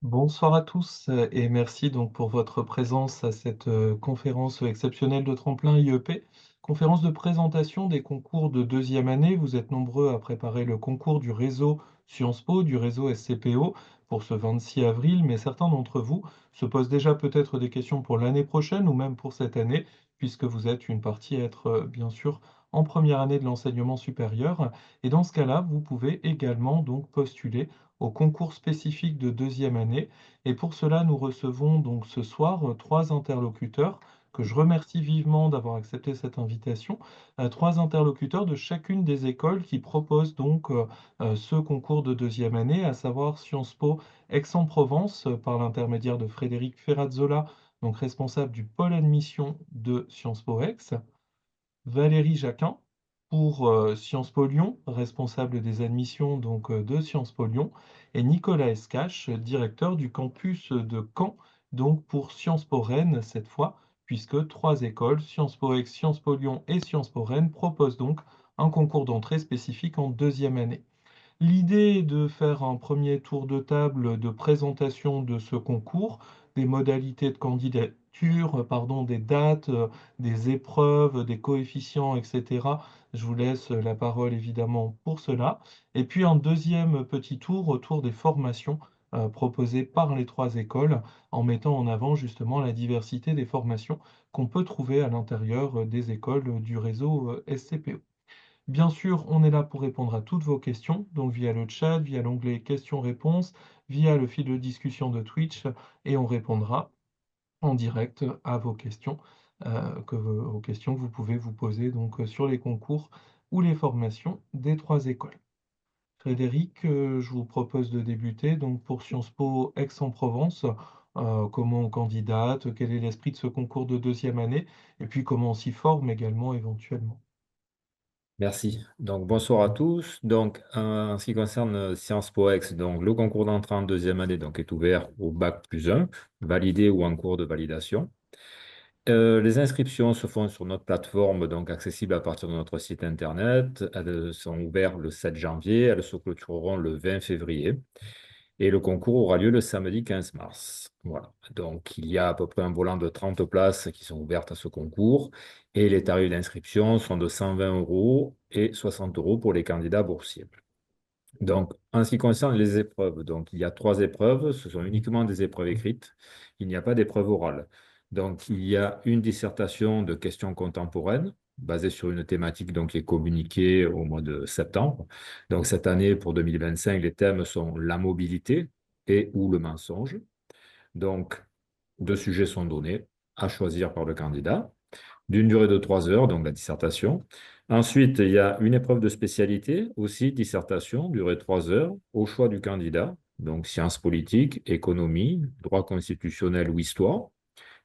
Bonsoir à tous et merci donc pour votre présence à cette conférence exceptionnelle de Tremplin IEP, conférence de présentation des concours de deuxième année. Vous êtes nombreux à préparer le concours du réseau Sciences Po, du réseau SCPO pour ce 26 avril, mais certains d'entre vous se posent déjà peut-être des questions pour l'année prochaine ou même pour cette année, puisque vous êtes une partie à être bien sûr en première année de l'enseignement supérieur. Et dans ce cas-là, vous pouvez également donc postuler au concours spécifique de deuxième année. Et pour cela, nous recevons donc ce soir trois interlocuteurs que je remercie vivement d'avoir accepté cette invitation, trois interlocuteurs de chacune des écoles qui proposent donc ce concours de deuxième année, à savoir Sciences Po Aix-en-Provence, par l'intermédiaire de Frédéric Ferrazzola, donc responsable du pôle admission de Sciences Po Aix, Valérie Jacquin pour Sciences Po Lyon, responsable des admissions donc de Sciences Po Lyon, et Nicolas Escache, directeur du campus de Caen, donc pour Sciences Po Rennes cette fois, puisque trois écoles, Sciences Po Aix, Sciences Po Lyon et Sciences Po Rennes, proposent donc un concours d'entrée spécifique en deuxième année. L'idée est de faire un premier tour de table de présentation de ce concours, des modalités de candidature, pardon, des dates, des épreuves, des coefficients, etc. Je vous laisse la parole évidemment pour cela. Et puis un deuxième petit tour autour des formations proposées par les trois écoles, en mettant en avant justement la diversité des formations qu'on peut trouver à l'intérieur des écoles du réseau SCPO. Bien sûr, on est là pour répondre à toutes vos questions, donc via le chat, via l'onglet questions-réponses, via le fil de discussion de Twitch, et on répondra en direct à vos questions, aux questions que vous pouvez vous poser donc sur les concours ou les formations des trois écoles. Frédéric, je vous propose de débuter donc pour Sciences Po Aix-en-Provence. Comment on candidate, quel est l'esprit de ce concours de deuxième année, et puis comment on s'y forme également éventuellement. Merci. Donc, bonsoir à tous. Donc, en ce qui concerne Sciences Po Ex, donc, le concours d'entrée en deuxième année donc, est ouvert au bac+1, validé ou en cours de validation. Les inscriptions se font sur notre plateforme, donc accessible à partir de notre site internet. Elles sont ouvertes le 7 janvier, elles se clôtureront le 20 février. Et le concours aura lieu le samedi 15 mars. Voilà. Donc, il y a à peu près un volant de 30 places qui sont ouvertes à ce concours. Et les tarifs d'inscription sont de 120 € et 60 € pour les candidats boursiers. Donc, en ce qui concerne les épreuves, donc, il y a trois épreuves. Ce sont uniquement des épreuves écrites. Il n'y a pas d'épreuve orale. Donc, il y a une dissertation de questions contemporaines basée sur une thématique donc, qui est communiquée au mois de septembre. Donc, cette année, pour 2025, les thèmes sont la mobilité et ou le mensonge. Donc, deux sujets sont donnés à choisir par le candidat d'une durée de 3 heures, donc la dissertation. Ensuite, il y a une épreuve de spécialité, aussi dissertation, durée de 3 heures, au choix du candidat, donc sciences politiques, économie, droit constitutionnel ou histoire.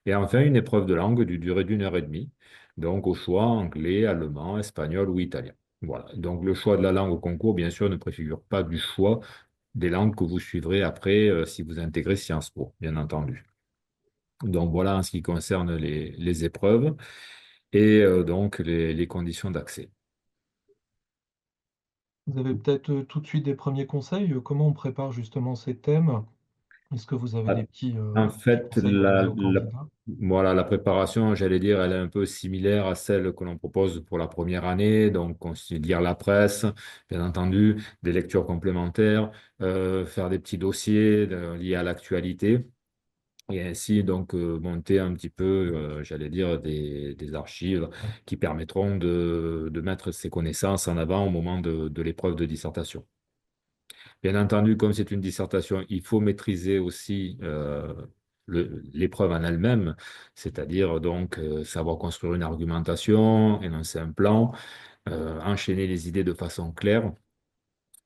Et enfin, une épreuve de langue d'une durée d'1 heure et demie, donc au choix anglais, allemand, espagnol ou italien. Voilà. Donc le choix de la langue au concours, bien sûr, ne préfigure pas du choix des langues que vous suivrez après si vous intégrez Sciences Po, bien entendu. Donc voilà en ce qui concerne les épreuves et donc les conditions d'accès. Vous avez peut-être tout de suite des premiers conseils. Comment on prépare justement ces thèmes? Est-ce que vous avez Ah, des En petits fait, conseils à donner aux candidats? voilà, la préparation, j'allais dire, elle est un peu similaire à celle que l'on propose pour la première année. Donc, lire la presse, bien entendu, des lectures complémentaires, faire des petits dossiers liés à l'actualité. Et ainsi, donc, monter un petit peu, j'allais dire, des archives qui permettront de mettre ces connaissances en avant au moment de l'épreuve de dissertation. Bien entendu, comme c'est une dissertation, il faut maîtriser aussi l'épreuve en elle-même, c'est-à-dire donc savoir construire une argumentation, énoncer un plan, enchaîner les idées de façon claire.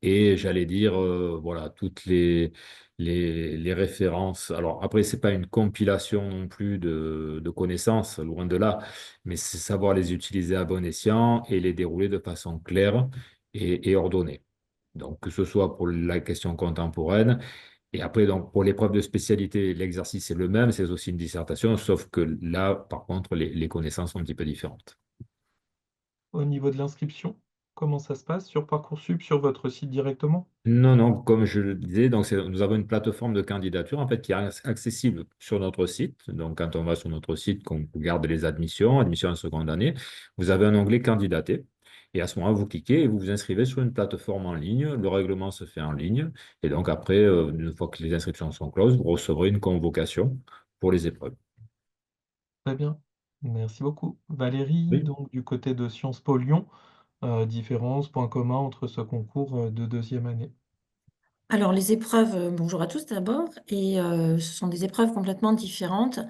Et j'allais dire, voilà, toutes les références. Alors après, c'est pas une compilation non plus de connaissances, loin de là, mais c'est savoir les utiliser à bon escient et les dérouler de façon claire et ordonnée. Donc, que ce soit pour la question contemporaine, et après, donc, pour l'épreuve de spécialité, l'exercice est le même, c'est aussi une dissertation, sauf que là, par contre, les connaissances sont un petit peu différentes. Au niveau de l'inscription? Comment ça se passe sur Parcoursup, sur votre site directement? Non, non, comme je le disais, donc nous avons une plateforme de candidature en fait qui est accessible sur notre site. Donc, quand on va sur notre site, qu'on regarde les admissions, admissions en seconde année, vous avez un onglet candidater. Et à ce moment, vous cliquez et vous vous inscrivez sur une plateforme en ligne. Le règlement se fait en ligne. Et donc, après, une fois que les inscriptions sont closes, vous recevrez une convocation pour les épreuves. Très bien. Merci beaucoup. Valérie, Oui. donc du côté de Sciences Po Lyon, différence, point commun entre ce concours de deuxième année. Alors, les épreuves, bonjour à tous d'abord, et ce sont des épreuves complètement différentes.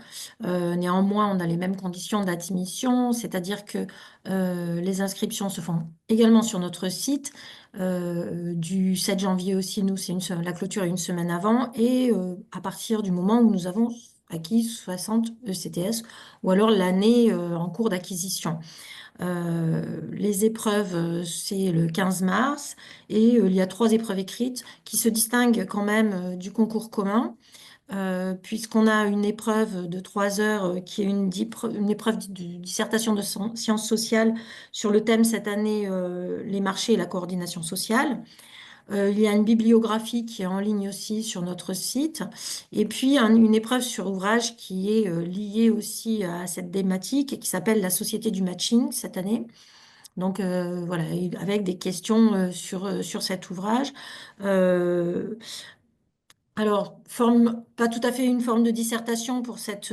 Néanmoins, on a les mêmes conditions d'admission, c'est-à-dire que les inscriptions se font également sur notre site. Du 7 janvier aussi, nous, la clôture est une semaine avant, et à partir du moment où nous avons acquis 60 ECTS, ou alors l'année en cours d'acquisition. Les épreuves, c'est le 15 mars et il y a trois épreuves écrites qui se distinguent quand même du concours commun, puisqu'on a une épreuve de 3 heures qui est une épreuve de dissertation de sciences sociales sur le thème cette année, les marchés et la coordination sociale. Il y a une bibliographie qui est en ligne aussi sur notre site. Et puis une épreuve sur ouvrage qui est liée aussi à cette thématique et qui s'appelle la Société du matching cette année. Donc voilà, avec des questions sur cet ouvrage. Euh, alors, pas tout à fait une forme de dissertation pour cette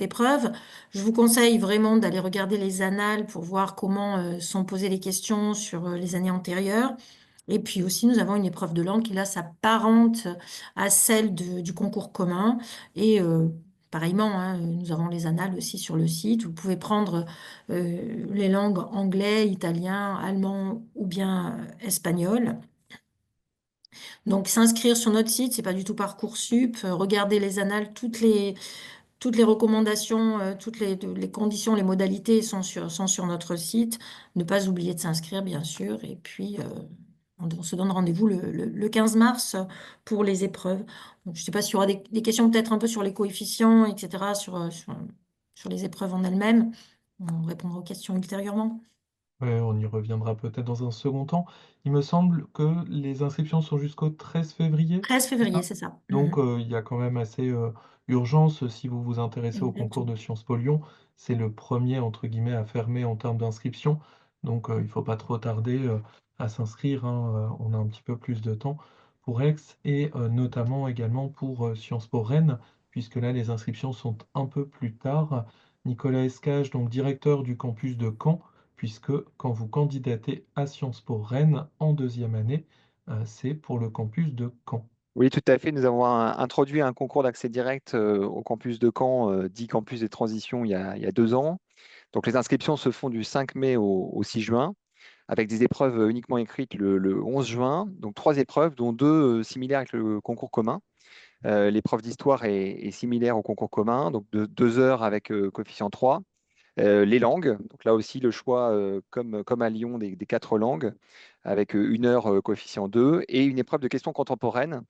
épreuve. Je vous conseille vraiment d'aller regarder les annales pour voir comment sont posées les questions sur les années antérieures. Et puis aussi, nous avons une épreuve de langue qui, là, s'apparente à celle du concours commun. Et pareillement, hein, nous avons les annales aussi sur le site. Vous pouvez prendre les langues anglais, italien, allemand ou bien espagnol. Donc, s'inscrire sur notre site, c'est pas du tout Parcoursup. Regarder les annales, toutes les recommandations, les conditions, les modalités sont sur notre site. Ne pas oublier de s'inscrire, bien sûr. Et puis, on se donne rendez-vous le 15 mars pour les épreuves. Donc, je ne sais pas s'il y aura des questions peut-être un peu sur les coefficients, etc., sur les épreuves en elles-mêmes. On répondra aux questions ultérieurement. Ouais, on y reviendra peut-être dans un second temps. Il me semble que les inscriptions sont jusqu'au 13 février, 13 c'est février, ça? c'est ça. Donc, Mhm. il y a quand même assez urgence si vous vous intéressez au concours Exactement. de Sciences Po Lyon. C'est le premier, entre guillemets, à fermer en termes d'inscription. Donc, il ne faut pas trop tarder à s'inscrire, hein. On a un petit peu plus de temps pour Aix et notamment également pour Sciences Po Rennes, puisque là, les inscriptions sont un peu plus tard. Nicolas Escage, donc directeur du campus de Caen, puisque quand vous candidatez à Sciences Po Rennes en deuxième année, c'est pour le campus de Caen. Oui, tout à fait. Nous avons introduit un concours d'accès direct au campus de Caen, dit campus des transitions, il y a 2 ans. Donc, les inscriptions se font du 5 mai au 6 juin, avec des épreuves uniquement écrites le 11 juin. Donc, trois épreuves, dont deux similaires avec le concours commun. L'épreuve d'histoire est similaire au concours commun, donc de 2 heures avec coefficient 3. Les langues, donc là aussi le choix, comme à Lyon, des quatre langues, avec 1 heure coefficient 2, et une épreuve de questions contemporaines,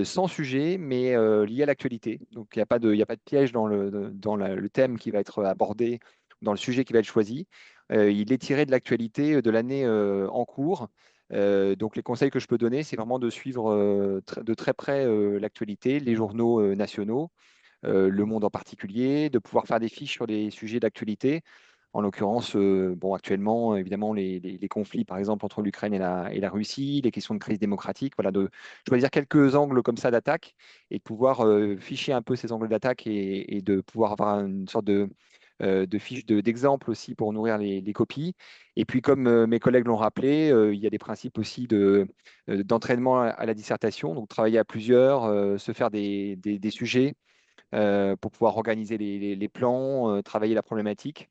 sans sujet, mais liée à l'actualité. Donc il y a pas de piège le thème qui va être abordé, dans le sujet qui va être choisi. Il est tiré de l'actualité de l'année en cours. Donc les conseils que je peux donner, c'est vraiment de suivre de très près l'actualité, les journaux nationaux, Le Monde en particulier, de pouvoir faire des fiches sur les sujets d'actualité. En l'occurrence, bon, actuellement, évidemment, les conflits, par exemple, entre l'Ukraine et la Russie, les questions de crise démocratique, voilà, de choisir quelques angles comme ça d'attaque et de pouvoir ficher un peu ces angles d'attaque et de pouvoir avoir une sorte de fiche d'exemple aussi pour nourrir les copies. Et puis, comme mes collègues l'ont rappelé, il y a des principes aussi d'entraînement à la dissertation, donc travailler à plusieurs, se faire des sujets pour pouvoir organiser les plans, travailler la problématique,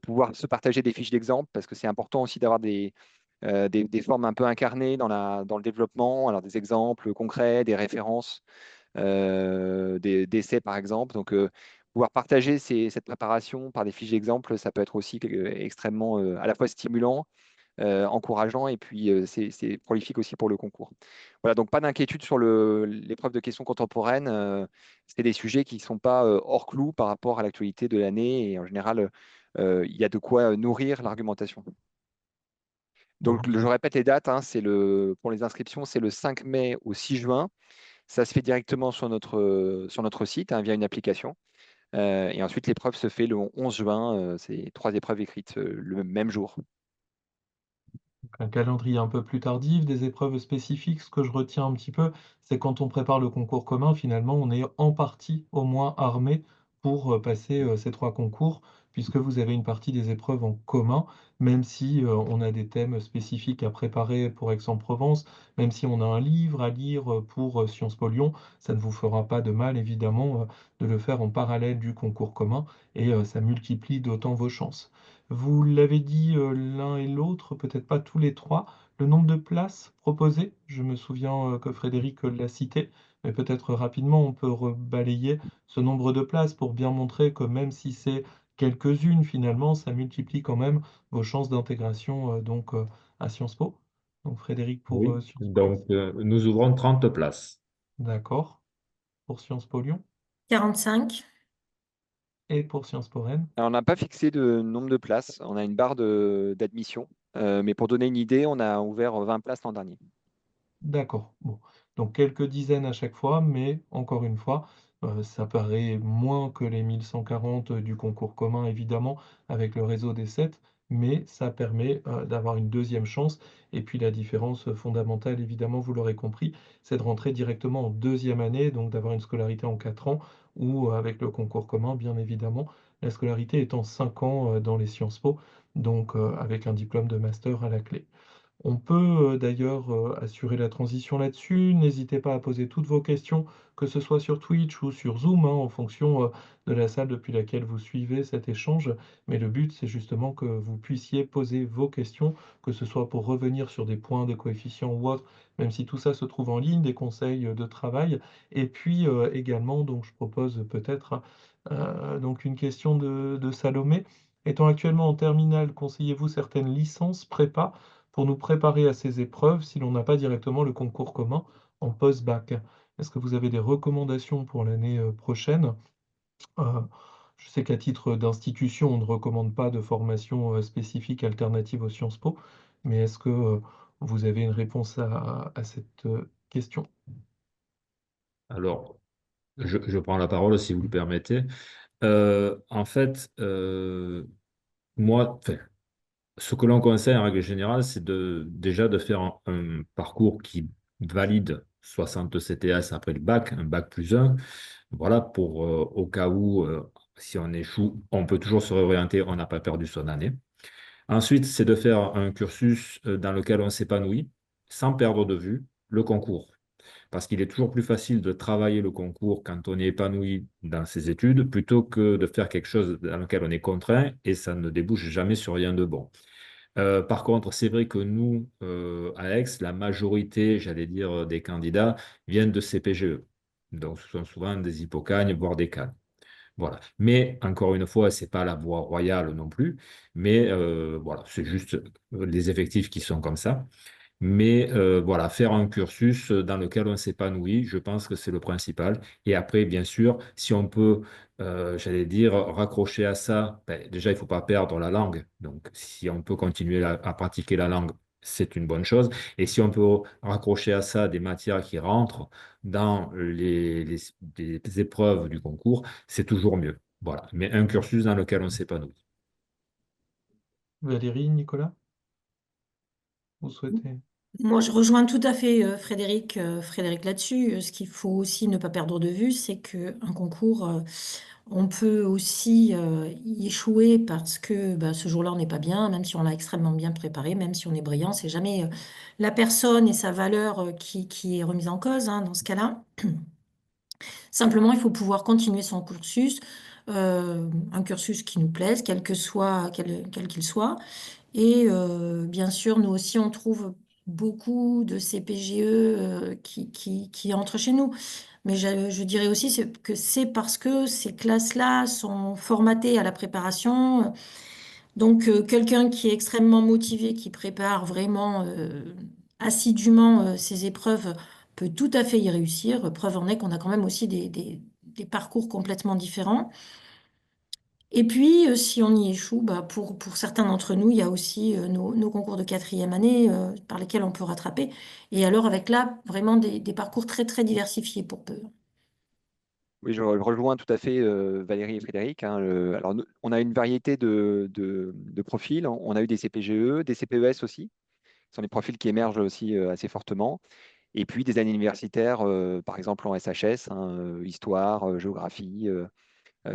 pouvoir se partager des fiches d'exemple, parce que c'est important aussi d'avoir des formes un peu incarnées dans le développement, alors des exemples concrets, des références, d'essais par exemple. Donc, pouvoir partager cette préparation par des fiches d'exemple, ça peut être aussi extrêmement à la fois stimulant, encourageant et puis c'est prolifique aussi pour le concours. Voilà, donc pas d'inquiétude sur l'épreuve de questions contemporaines. C'est des sujets qui ne sont pas hors clou par rapport à l'actualité de l'année et en général, il y a de quoi nourrir l'argumentation. Donc, je répète les dates, hein, pour les inscriptions, c'est le 5 mai au 6 juin. Ça se fait directement sur notre site, hein, via une application. Et ensuite, l'épreuve se fait le 11 juin. C'est 3 épreuves écrites le même jour. Un calendrier un peu plus tardif, des épreuves spécifiques. Ce que je retiens un petit peu, c'est quand on prépare le concours commun, finalement, on est en partie au moins armé pour passer ces 3 concours, puisque vous avez une partie des épreuves en commun, même si on a des thèmes spécifiques à préparer pour Aix-en-Provence, même si on a un livre à lire pour Sciences Po Lyon, ça ne vous fera pas de mal, évidemment, de le faire en parallèle du concours commun, et ça multiplie d'autant vos chances. Vous l'avez dit l'un et l'autre, peut-être pas tous les trois, le nombre de places proposées. Je me souviens que Frédéric l'a cité, mais peut-être rapidement on peut rebalayer ce nombre de places pour bien montrer que même si c'est quelques-unes, finalement, ça multiplie quand même vos chances d'intégration à Sciences Po. Donc Frédéric pour Oui. Sciences Po Aix. Donc, nous ouvrons 30 places. D'accord. Pour Sciences Po Lyon 45. et pour Sciences Po Rennes. Alors, on n'a pas fixé de nombre de places. On a une barre d'admission. Mais pour donner une idée, on a ouvert 20 places l'an dernier. D'accord. Bon. Donc quelques dizaines à chaque fois, mais encore une fois, ça paraît moins que les 1140 du concours commun, évidemment, avec le réseau des 7, mais ça permet d'avoir une deuxième chance. Et puis la différence fondamentale, évidemment, vous l'aurez compris, c'est de rentrer directement en deuxième année, donc d'avoir une scolarité en 4 ans, ou avec le concours commun, bien évidemment, la scolarité est en 5 ans dans les Sciences Po, donc avec un diplôme de master à la clé. On peut d'ailleurs assurer la transition là-dessus. N'hésitez pas à poser toutes vos questions, que ce soit sur Twitch ou sur Zoom, hein, en fonction de la salle depuis laquelle vous suivez cet échange. Mais le but, c'est justement que vous puissiez poser vos questions, que ce soit pour revenir sur des points, des coefficients ou autres, même si tout ça se trouve en ligne, des conseils de travail. Et puis également, donc je propose peut-être donc une question de Salomé. Étant actuellement en terminale, conseillez-vous certaines licences prépa pour nous préparer à ces épreuves si l'on n'a pas directement le concours commun en post-bac? Est-ce que vous avez des recommandations pour l'année prochaine? Euh, je sais qu'à titre d'institution, on ne recommande pas de formation spécifique alternative aux Sciences Po, mais est-ce que vous avez une réponse à cette question? Alors, je prends la parole si vous le permettez. En fait, moi, enfin, ce que l'on conseille en règle générale, c'est déjà de faire un parcours qui valide 60 CTS après le bac, un bac plus un. Voilà, pour au cas où, si on échoue, on peut toujours se réorienter, on n'a pas perdu son année. Ensuite, c'est de faire un cursus dans lequel on s'épanouit sans perdre de vue le concours. Parce qu'il est toujours plus facile de travailler le concours quand on est épanoui dans ses études plutôt que de faire quelque chose dans lequel on est contraint et ça ne débouche jamais sur rien de bon. Par contre, c'est vrai que nous, à Aix, la majorité, j'allais dire, des candidats viennent de CPGE. Donc, ce sont souvent des hypocagnes, voire des cannes. Voilà. Mais encore une fois, c'est pas la voie royale non plus. Mais voilà, c'est juste les effectifs qui sont comme ça. Mais voilà, faire un cursus dans lequel on s'épanouit, je pense que c'est le principal. Et après, bien sûr, si on peut, j'allais dire, raccrocher à ça, ben, déjà, il ne faut pas perdre la langue. Donc, si on peut continuer à pratiquer la langue, c'est une bonne chose. Et si on peut raccrocher à ça des matières qui rentrent dans les épreuves du concours, c'est toujours mieux. Voilà. Mais un cursus dans lequel on s'épanouit. Valérie, Nicolas, vous souhaitez? Moi, je rejoins tout à fait Frédéric là-dessus. Ce qu'il faut aussi ne pas perdre de vue, c'est qu'un concours, on peut aussi y échouer parce que bah, ce jour-là, on n'est pas bien, même si on l'a extrêmement bien préparé, même si on est brillant. C'est jamais la personne et sa valeur qui est remise en cause, hein, dans ce cas-là. Simplement, il faut pouvoir continuer son cursus, un cursus qui nous plaise, quel qu'il soit. Et bien sûr, nous aussi, on trouve beaucoup de CPGE qui entrent chez nous. Mais je dirais aussi que c'est parce que ces classes-là sont formatées à la préparation. Donc, quelqu'un qui est extrêmement motivé, qui prépare vraiment assidûment ses épreuves, peut tout à fait y réussir. Preuve en est qu'on a quand même aussi des parcours complètement différents. Et puis, si on y échoue, bah, pour certains d'entre nous, il y a aussi nos concours de quatrième année par lesquels on peut rattraper. Et alors, avec là, vraiment des parcours très, très diversifiés pour peu. Oui, je rejoins tout à fait Valérie et Frédéric, hein. Alors, on a une variété de profils. On a eu des CPGE, des CPES aussi. Ce sont des profils qui émergent aussi assez fortement. Et puis des années universitaires, par exemple en SHS, hein, histoire, géographie.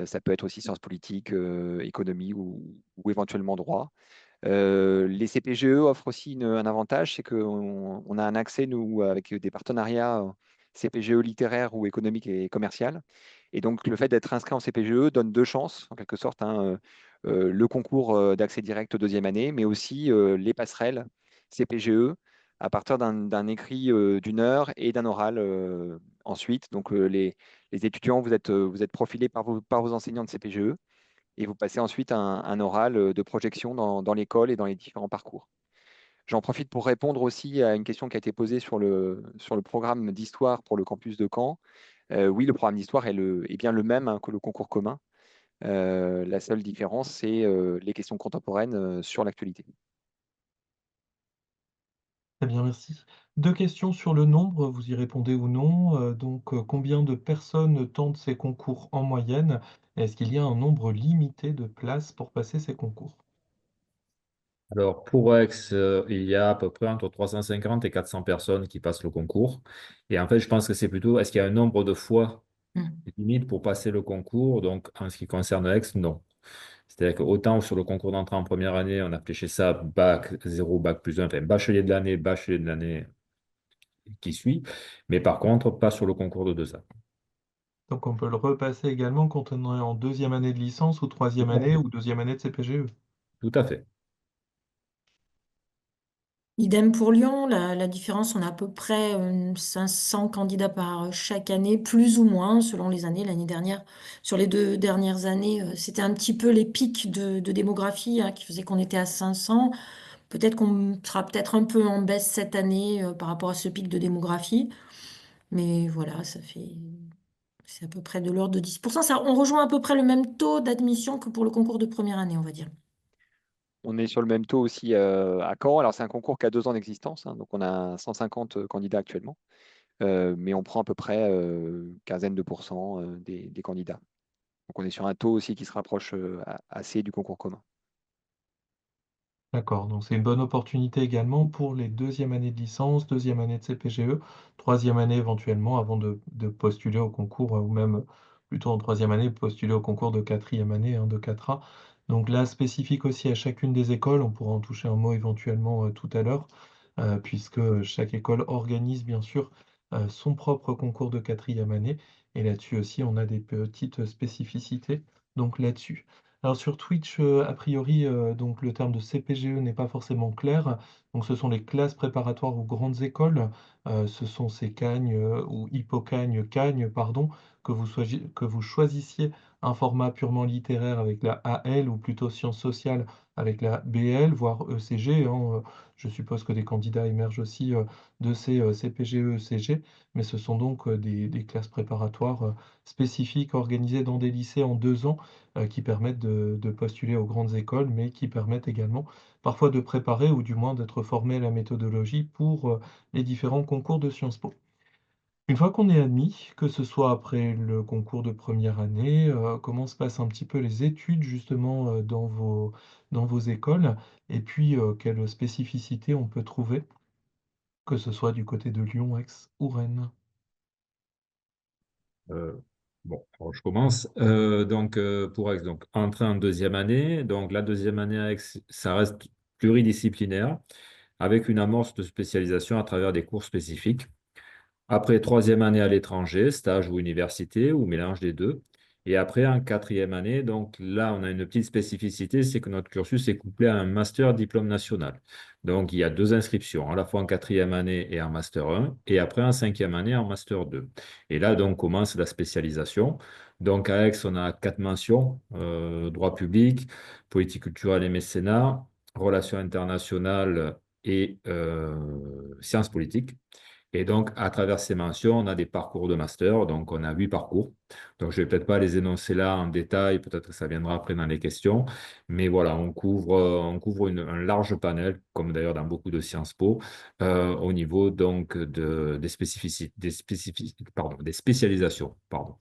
Ça peut être aussi sciences politiques, économie ou éventuellement droit. Les CPGE offrent aussi un avantage, c'est qu'on a un accès, nous, avec des partenariats CPGE littéraire ou économique et commercial. Et donc, le fait d'être inscrit en CPGE donne deux chances, en quelque sorte, hein, le concours d'accès direct deuxième année, mais aussi les passerelles CPGE à partir d'un écrit d'une heure et d'un oral ensuite. Donc, les étudiants, vous êtes profilés par vos enseignants de CPGE et vous passez ensuite un oral de projection dans l'école et dans les différents parcours. J'en profite pour répondre aussi à une question qui a été posée sur le programme d'histoire pour le campus de Caen. Oui, le programme d'histoire est bien le même, hein, que le concours commun. La seule différence, c'est les questions contemporaines sur l'actualité. Très bien, merci. Deux questions sur le nombre, vous y répondez ou non. Combien de personnes tentent ces concours en moyenne? Est-ce qu'il y a un nombre limité de places pour passer ces concours? Alors, pour Aix, il y a à peu près entre 350 et 400 personnes qui passent le concours. Et en fait, je pense que c'est plutôt, est-ce qu'il y a un nombre de fois Mm. limite pour passer le concours? Donc, en ce qui concerne Aix, non. C'est-à-dire qu'autant sur le concours d'entrée en première année, on a fléché ça bac 0, bac plus 1, enfin bachelier de l'année qui suit. Mais par contre, pas sur le concours de 2 ans. Donc on peut le repasser également quand on est en deuxième année de licence ou troisième Tout à année fait. ou deuxième année de CPGE. Tout à fait. Idem pour Lyon, la différence, on a à peu près 500 candidats par chaque année, plus ou moins selon les années. L'année dernière, sur les 2 dernières années, c'était un petit peu les pics de démographie hein, qui faisaient qu'on était à 500. Peut-être qu'on sera peut-être un peu en baisse cette année par rapport à ce pic de démographie. Mais voilà, c'est à peu près de l'ordre de 10%. Ça, on rejoint à peu près le même taux d'admission que pour le concours de première année, on va dire. On est sur le même taux aussi à Caen. Alors, c'est un concours qui a 2 ans d'existence, hein, donc on a 150 candidats actuellement. Mais on prend à peu près quinzaine de pourcents des candidats. Donc on est sur un taux aussi qui se rapproche assez du concours commun. D'accord, donc c'est une bonne opportunité également pour les deuxième années de licence, deuxième année de CPGE, troisième année éventuellement avant de postuler au concours, ou même plutôt en troisième année, postuler au concours de quatrième année, hein, de 4A. Donc là, spécifique aussi à chacune des écoles, on pourra en toucher un mot éventuellement tout à l'heure, puisque chaque école organise bien sûr son propre concours de quatrième année, et là-dessus aussi on a des petites spécificités, donc là-dessus. Alors sur Twitch, a priori, donc le terme de CPGE n'est pas forcément clair. Donc ce sont les classes préparatoires aux grandes écoles. Ce sont ces cagnes ou hippocagnes, pardon, que vous choisissiez un format purement littéraire avec la AL ou plutôt sciences sociales avec la BL, voire ECG, hein. Je suppose que des candidats émergent aussi de ces CPGE, ECG, mais ce sont donc des classes préparatoires spécifiques organisées dans des lycées en 2 ans qui permettent de postuler aux grandes écoles, mais qui permettent également parfois de préparer ou du moins d'être formé à la méthodologie pour les différents concours de Sciences Po. Une fois qu'on est admis, que ce soit après le concours de première année, comment se passent un petit peu les études justement dans vos écoles, et puis quelles spécificités on peut trouver, que ce soit du côté de Lyon, Aix ou Rennes. Euh, bon, alors je commence. Pour Aix, donc entrer en deuxième année. Donc la deuxième année à Aix, ça reste pluridisciplinaire avec une amorce de spécialisation à travers des cours spécifiques. Après, troisième année à l'étranger, stage ou université, ou mélange des deux. Et après, en quatrième année, donc là, on a une petite spécificité, c'est que notre cursus est couplé à un master diplôme national. Donc, il y a 2 inscriptions, à la fois en quatrième année et en master 1, et après en cinquième année en master 2. Et là, donc, commence la spécialisation. Donc, à Aix, on a 4 mentions, droit public, politique culturelle et mécénat, relations internationales et sciences politiques. Et donc, à travers ces mentions, on a des parcours de master. Donc, on a 8 parcours. Donc, je ne vais peut-être pas les énoncer là en détail. Peut-être que ça viendra après dans les questions. Mais voilà, on couvre un large panel, comme d'ailleurs dans beaucoup de Sciences Po, au niveau donc des spécificités, pardon, des spécialisations. Pardon.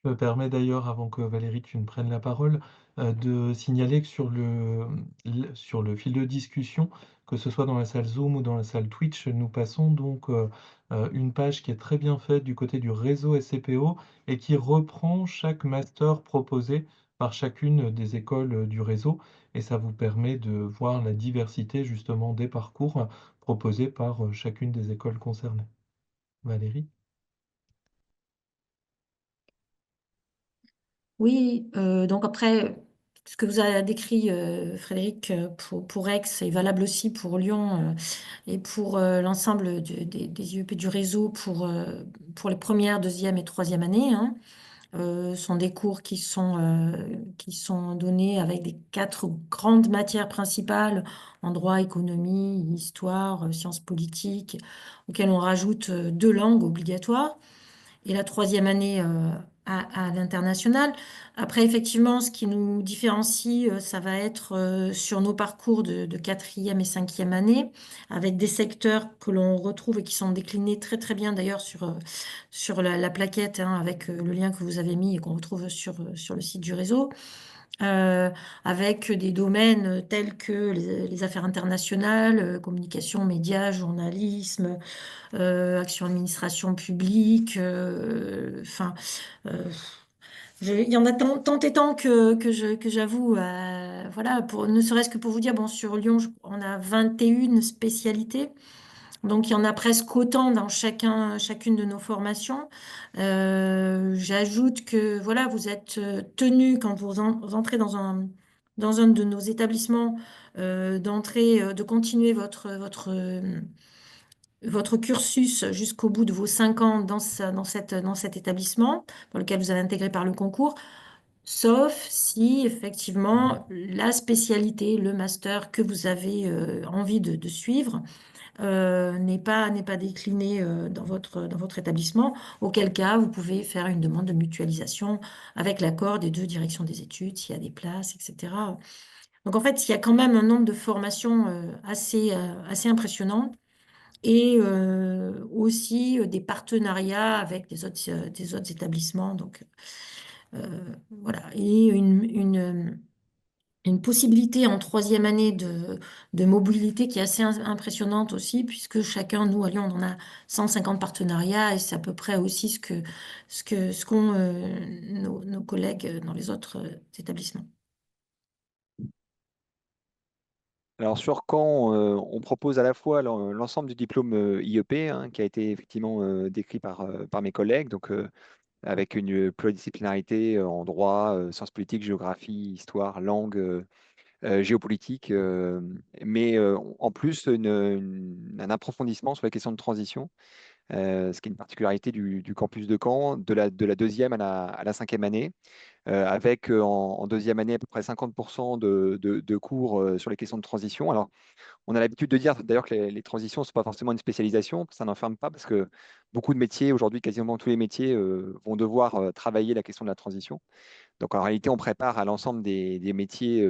Je me permets d'ailleurs, avant que Valérie, tu ne prennes la parole, de signaler que sur le fil de discussion, que ce soit dans la salle Zoom ou dans la salle Twitch, nous passons donc une page qui est très bien faite du côté du réseau SCPO et qui reprend chaque master proposé par chacune des écoles du réseau. Et ça vous permet de voir la diversité justement des parcours proposés par chacune des écoles concernées. Valérie? Oui, donc après, ce que vous avez décrit, Frédéric, pour Aix est valable aussi pour Lyon et pour l'ensemble des IEP du réseau pour les premières, deuxième et troisième années, hein. Sont des cours qui sont donnés avec des 4 grandes matières principales en droit, économie, histoire, sciences politiques, auxquelles on rajoute 2 langues obligatoires et la troisième année à l'international. Après, effectivement, ce qui nous différencie, ça va être sur nos parcours de quatrième et cinquième année, avec des secteurs que l'on retrouve et qui sont déclinés très très bien d'ailleurs sur la plaquette, hein, avec le lien que vous avez mis et qu'on retrouve sur le site du réseau. Avec des domaines tels que les affaires internationales, communication, médias, journalisme, action administration publique, enfin, il y en a tant et tant que j'avoue, voilà, ne serait-ce que pour vous dire, bon, sur Lyon, on a 21 spécialités. Donc, il y en a presque autant dans chacune de nos formations. J'ajoute que, voilà, vous êtes tenu quand vous entrez dans un de nos établissements, de continuer votre cursus jusqu'au bout de vos 5 ans dans cet établissement dans lequel vous avez intégré par le concours, sauf si effectivement la spécialité, le master que vous avez envie de suivre n'est pas décliné dans votre établissement, auquel cas vous pouvez faire une demande de mutualisation avec l'accord des 2 directions des études, s'il y a des places, etc. Donc en fait, il y a quand même un nombre de formations assez impressionnant et aussi des partenariats avec des autres établissements. Donc voilà, et une possibilité en troisième année de mobilité qui est assez impressionnante aussi, puisque chacun, nous à Lyon, on en a 150 partenariats et c'est à peu près aussi ce qu'ont nos collègues dans les autres établissements. Alors sur Caen, on propose à la fois l'ensemble du diplôme IEP, hein, qui a été effectivement décrit par mes collègues, donc avec une pluridisciplinarité en droit, sciences politiques, géographie, histoire, langue, géopolitique, mais en plus un approfondissement sur les questions de transition, ce qui est une particularité du campus de Caen, de la deuxième à la cinquième année, avec en deuxième année à peu près 50% de cours sur les questions de transition. Alors, on a l'habitude de dire d'ailleurs que les transitions ne sont pas forcément une spécialisation, ça n'enferme pas parce que beaucoup de métiers, aujourd'hui quasiment tous les métiers, vont devoir travailler la question de la transition. Donc en réalité, on prépare à l'ensemble des métiers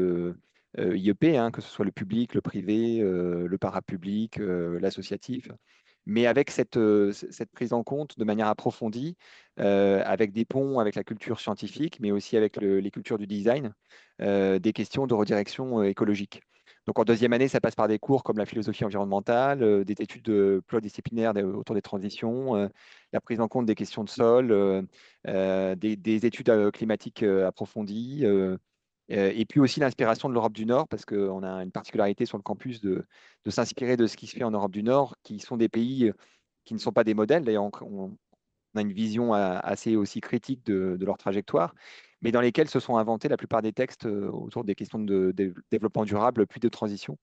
IEP, hein, que ce soit le public, le privé, le parapublic, l'associatif, mais avec cette prise en compte de manière approfondie, avec des ponts avec la culture scientifique, mais aussi avec les cultures du design, des questions de redirection écologique. Donc en deuxième année, ça passe par des cours comme la philosophie environnementale, des études pluridisciplinaires autour des transitions, la prise en compte des questions de sol, des études climatiques approfondies, et puis aussi l'inspiration de l'Europe du Nord, parce qu'on a une particularité sur le campus de s'inspirer de ce qui se fait en Europe du Nord, qui sont des pays qui ne sont pas des modèles. D'ailleurs, on a une vision assez aussi critique de leur trajectoire, mais dans lesquels se sont inventés la plupart des textes autour des questions de développement durable, puis de transition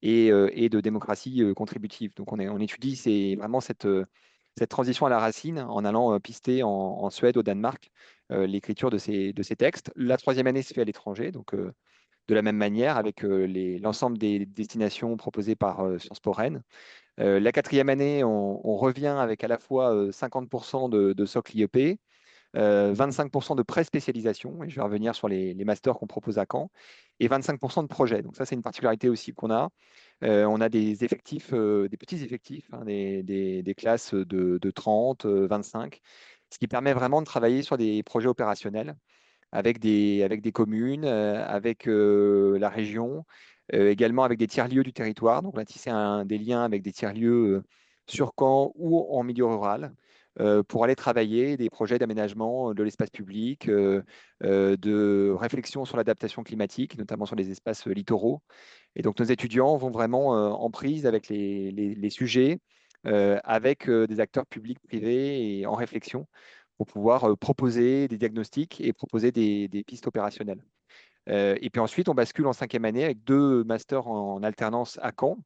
et de démocratie contributive. Donc on étudie vraiment cette transition à la racine en allant pister en Suède, au Danemark, l'écriture de ces textes. La troisième année se fait à l'étranger, donc de la même manière avec l'ensemble des destinations proposées par Sciences Po Rennes. La quatrième année, on revient avec à la fois 50% de socle IEP, 25% de pré-spécialisation, et je vais revenir sur les masters qu'on propose à Caen, et 25% de projets. Donc ça, c'est une particularité aussi qu'on a. On a des effectifs, des petits effectifs, hein, des classes de 30, 25, ce qui permet vraiment de travailler sur des projets opérationnels avec des communes, avec la région, également avec des tiers-lieux du territoire. Donc, on a tissé des liens avec des tiers-lieux sur Caen ou en milieu rural pour aller travailler des projets d'aménagement de l'espace public, de réflexion sur l'adaptation climatique, notamment sur les espaces littoraux. Et donc, nos étudiants vont vraiment en prise avec les sujets, avec des acteurs publics, privés et en réflexion pour pouvoir proposer des diagnostics et proposer des pistes opérationnelles. Et puis ensuite, on bascule en cinquième année avec 2 masters en alternance à Caen,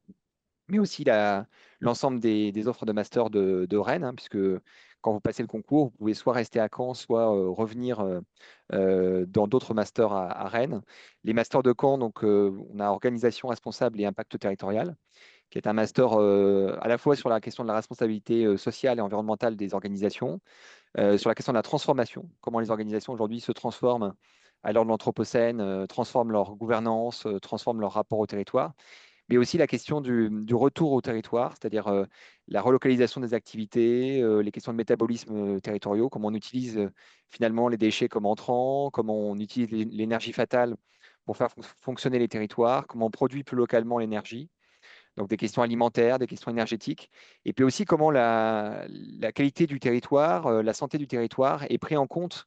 mais aussi l'ensemble des offres de master de Rennes, hein, puisque quand vous passez le concours, vous pouvez soit rester à Caen, soit revenir dans d'autres masters à Rennes. Les masters de Caen, donc, on a organisation responsable et impact territorial, qui est un master à la fois sur la question de la responsabilité sociale et environnementale des organisations, sur la question de la transformation, comment les organisations aujourd'hui se transforment à l'heure de l'Anthropocène, transforment leur gouvernance, transforment leur rapport au territoire, mais aussi la question du retour au territoire, c'est-à-dire la relocalisation des activités, les questions de métabolisme territoriaux, comment on utilise finalement les déchets comme entrants, comment on utilise l'énergie fatale pour faire fonctionner les territoires, comment on produit plus localement l'énergie. Donc des questions alimentaires, des questions énergétiques, et puis aussi comment la qualité du territoire, la santé du territoire est pris en compte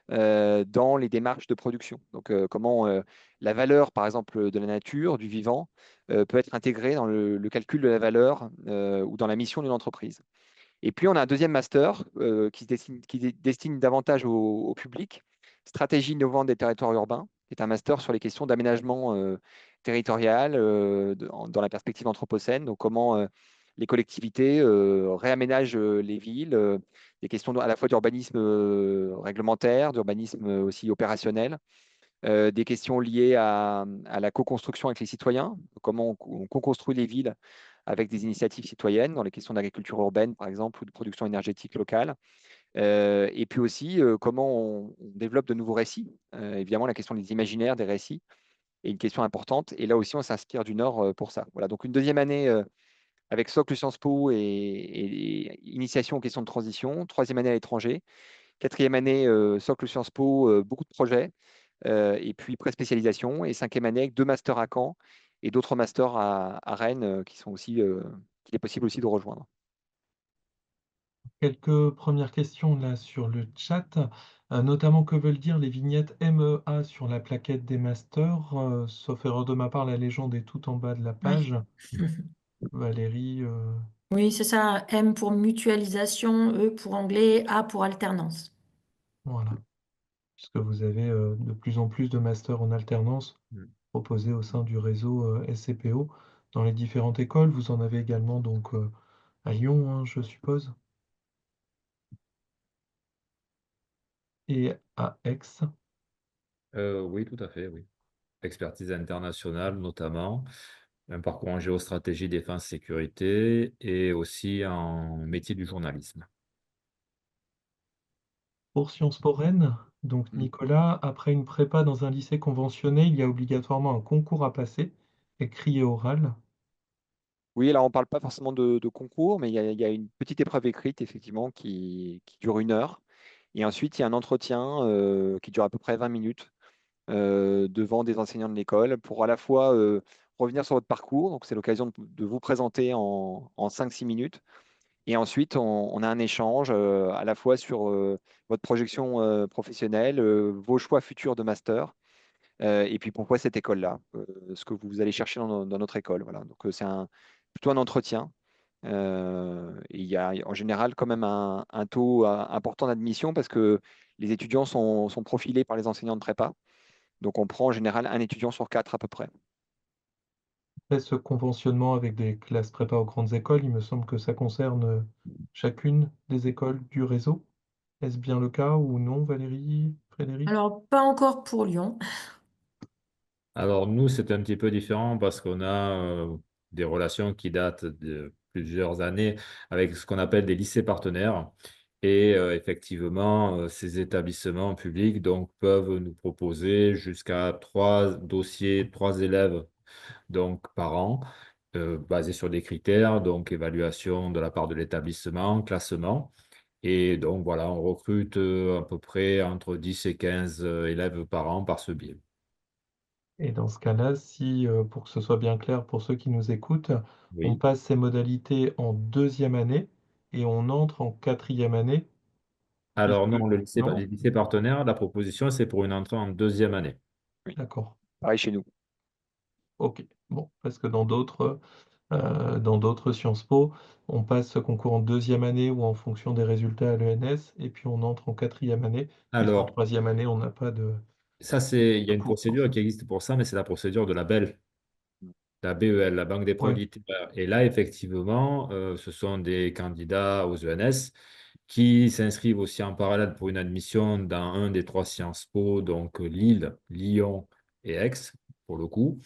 dans les démarches de production. Donc, comment la valeur, par exemple, de la nature, du vivant, peut être intégrée dans le calcul de la valeur ou dans la mission d'une entreprise. Et puis, on a un deuxième master qui destine davantage au public, stratégie innovante des territoires urbains, qui est un master sur les questions d'aménagement territorial dans la perspective anthropocène. Donc, comment les collectivités réaménagent les villes, des questions à la fois d'urbanisme réglementaire, d'urbanisme aussi opérationnel, des questions liées à la co-construction avec les citoyens, comment on co-construit les villes avec des initiatives citoyennes dans les questions d'agriculture urbaine, par exemple, ou de production énergétique locale. Et puis aussi, comment on développe de nouveaux récits. Évidemment, la question des imaginaires, des récits est une question importante. Et là aussi, on s'inspire du Nord pour ça. Voilà, donc une deuxième année avec socle Sciences Po et initiation aux questions de transition. Troisième année à l'étranger. Quatrième année, socle Sciences Po, beaucoup de projets. Et puis pré-spécialisation. Et cinquième année avec 2 masters à Caen et d'autres masters à Rennes qui sont aussi, qu'il est possible aussi de rejoindre. Quelques premières questions là sur le chat, notamment que veulent dire les vignettes MEA sur la plaquette des masters, sauf erreur de ma part, la légende est tout en bas de la Oui. page. Valérie, Oui, c'est ça. M pour mutualisation, E pour anglais, A pour alternance. voilà, puisque vous avez de plus en plus de masters en alternance Mm. proposés au sein du réseau SCPO dans les différentes écoles. Vous en avez également donc à Lyon, hein, je suppose, et à Aix. Oui, tout à fait, oui. Expertise internationale notamment, un parcours en géostratégie, défense, sécurité et aussi en métier du journalisme. Pour Sciences Po Rennes, donc Mm. Nicolas, après une prépa dans un lycée conventionné, il y a obligatoirement un concours à passer, écrit et oral. Oui, alors on ne parle pas forcément de concours, mais il y a une petite épreuve écrite, effectivement, qui dure 1 heure. Et ensuite, il y a un entretien qui dure à peu près 20 minutes devant des enseignants de l'école pour à la fois revenir sur votre parcours. Donc, c'est l'occasion de vous présenter en 5-6 minutes. Et ensuite, on a un échange à la fois sur votre projection professionnelle, vos choix futurs de master, et puis pourquoi cette école-là, ce que vous allez chercher dans notre école. Voilà. Donc, c'est plutôt un entretien. Et il y a en général quand même un taux important d'admission parce que les étudiants sont profilés par les enseignants de prépa. Donc, on prend en général un étudiant sur 4 à peu près. Après ce conventionnement avec des classes prépa aux grandes écoles, il me semble que ça concerne chacune des écoles du réseau. Est-ce bien le cas ou non, Valérie, Frédéric? Alors, pas encore pour Lyon. Alors nous, c'est un petit peu différent parce qu'on a des relations qui datent de plusieurs années avec ce qu'on appelle des lycées partenaires. Et effectivement, ces établissements publics donc, peuvent nous proposer jusqu'à 3 dossiers, 3 élèves donc, par an, basés sur des critères, donc évaluation de la part de l'établissement, classement. Et donc voilà, on recrute à peu près entre 10 et 15 élèves par an par ce biais. Et dans ce cas-là, si, pour que ce soit bien clair pour ceux qui nous écoutent, on Oui. passe ces modalités en deuxième année et on entre en quatrième année, Alors puisque... non, les Non? lycées partenaires, la proposition, c'est pour une entrée en deuxième année. Oui, D'accord. pareil chez nous. Ok. Bon, parce que dans d'autres Sciences Po, on passe ce concours en deuxième année ou en fonction des résultats à l'ENS, et puis on entre en quatrième année, puisqu'en Alors, troisième année, on n'a pas ça, il y a de une cours, procédure qui forcément. existe pour ça, mais c'est la procédure de la BEL, la BEL, la Banque des points Ouais. littéraires. Et là, effectivement, ce sont des candidats aux ENS qui s'inscrivent aussi en parallèle pour une admission dans un des 3 Sciences Po, donc Lille, Lyon et Aix, pour le coup.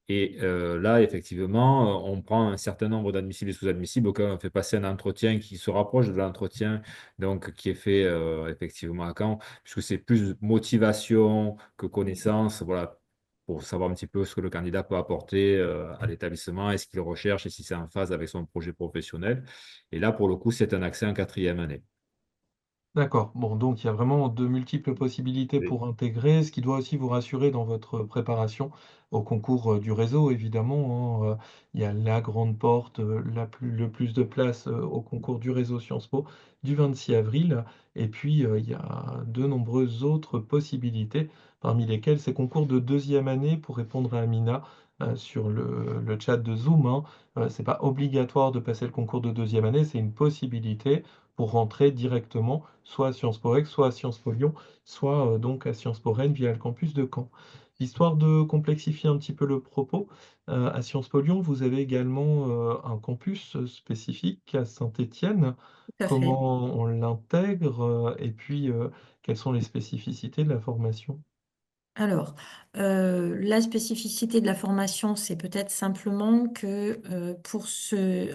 Et là, effectivement, on prend un certain nombre d'admissibles et sous-admissibles auxquels on fait passer un entretien qui se rapproche de l'entretien donc, qui est fait effectivement à Caen, puisque c'est plus motivation que connaissance, voilà, pour savoir un petit peu ce que le candidat peut apporter à l'établissement et ce qu'il recherche et si c'est en phase avec son projet professionnel. Et là, pour le coup, c'est un accès en quatrième année. D'accord. Bon, donc il y a vraiment de multiples possibilités Oui. pour intégrer, ce qui doit aussi vous rassurer dans votre préparation au concours du réseau, évidemment, hein. Il y a la grande porte, le plus de places au concours du réseau Sciences Po du 26 avril. Et puis, il y a de nombreuses autres possibilités, parmi lesquelles ces concours de deuxième année, pour répondre à Amina sur le chat de Zoom, hein. C'est pas obligatoire de passer le concours de deuxième année, c'est une possibilité pour rentrer directement soit à Sciences Po Aix, soit à Sciences Po Lyon, soit donc à Sciences Po Rennes via le campus de Caen. Histoire de complexifier un petit peu le propos, à Sciences Po Lyon, vous avez également un campus spécifique à Saint-Étienne. Tout à fait. Comment on l'intègre et puis quelles sont les spécificités de la formation? Alors, la spécificité de la formation, c'est peut-être simplement que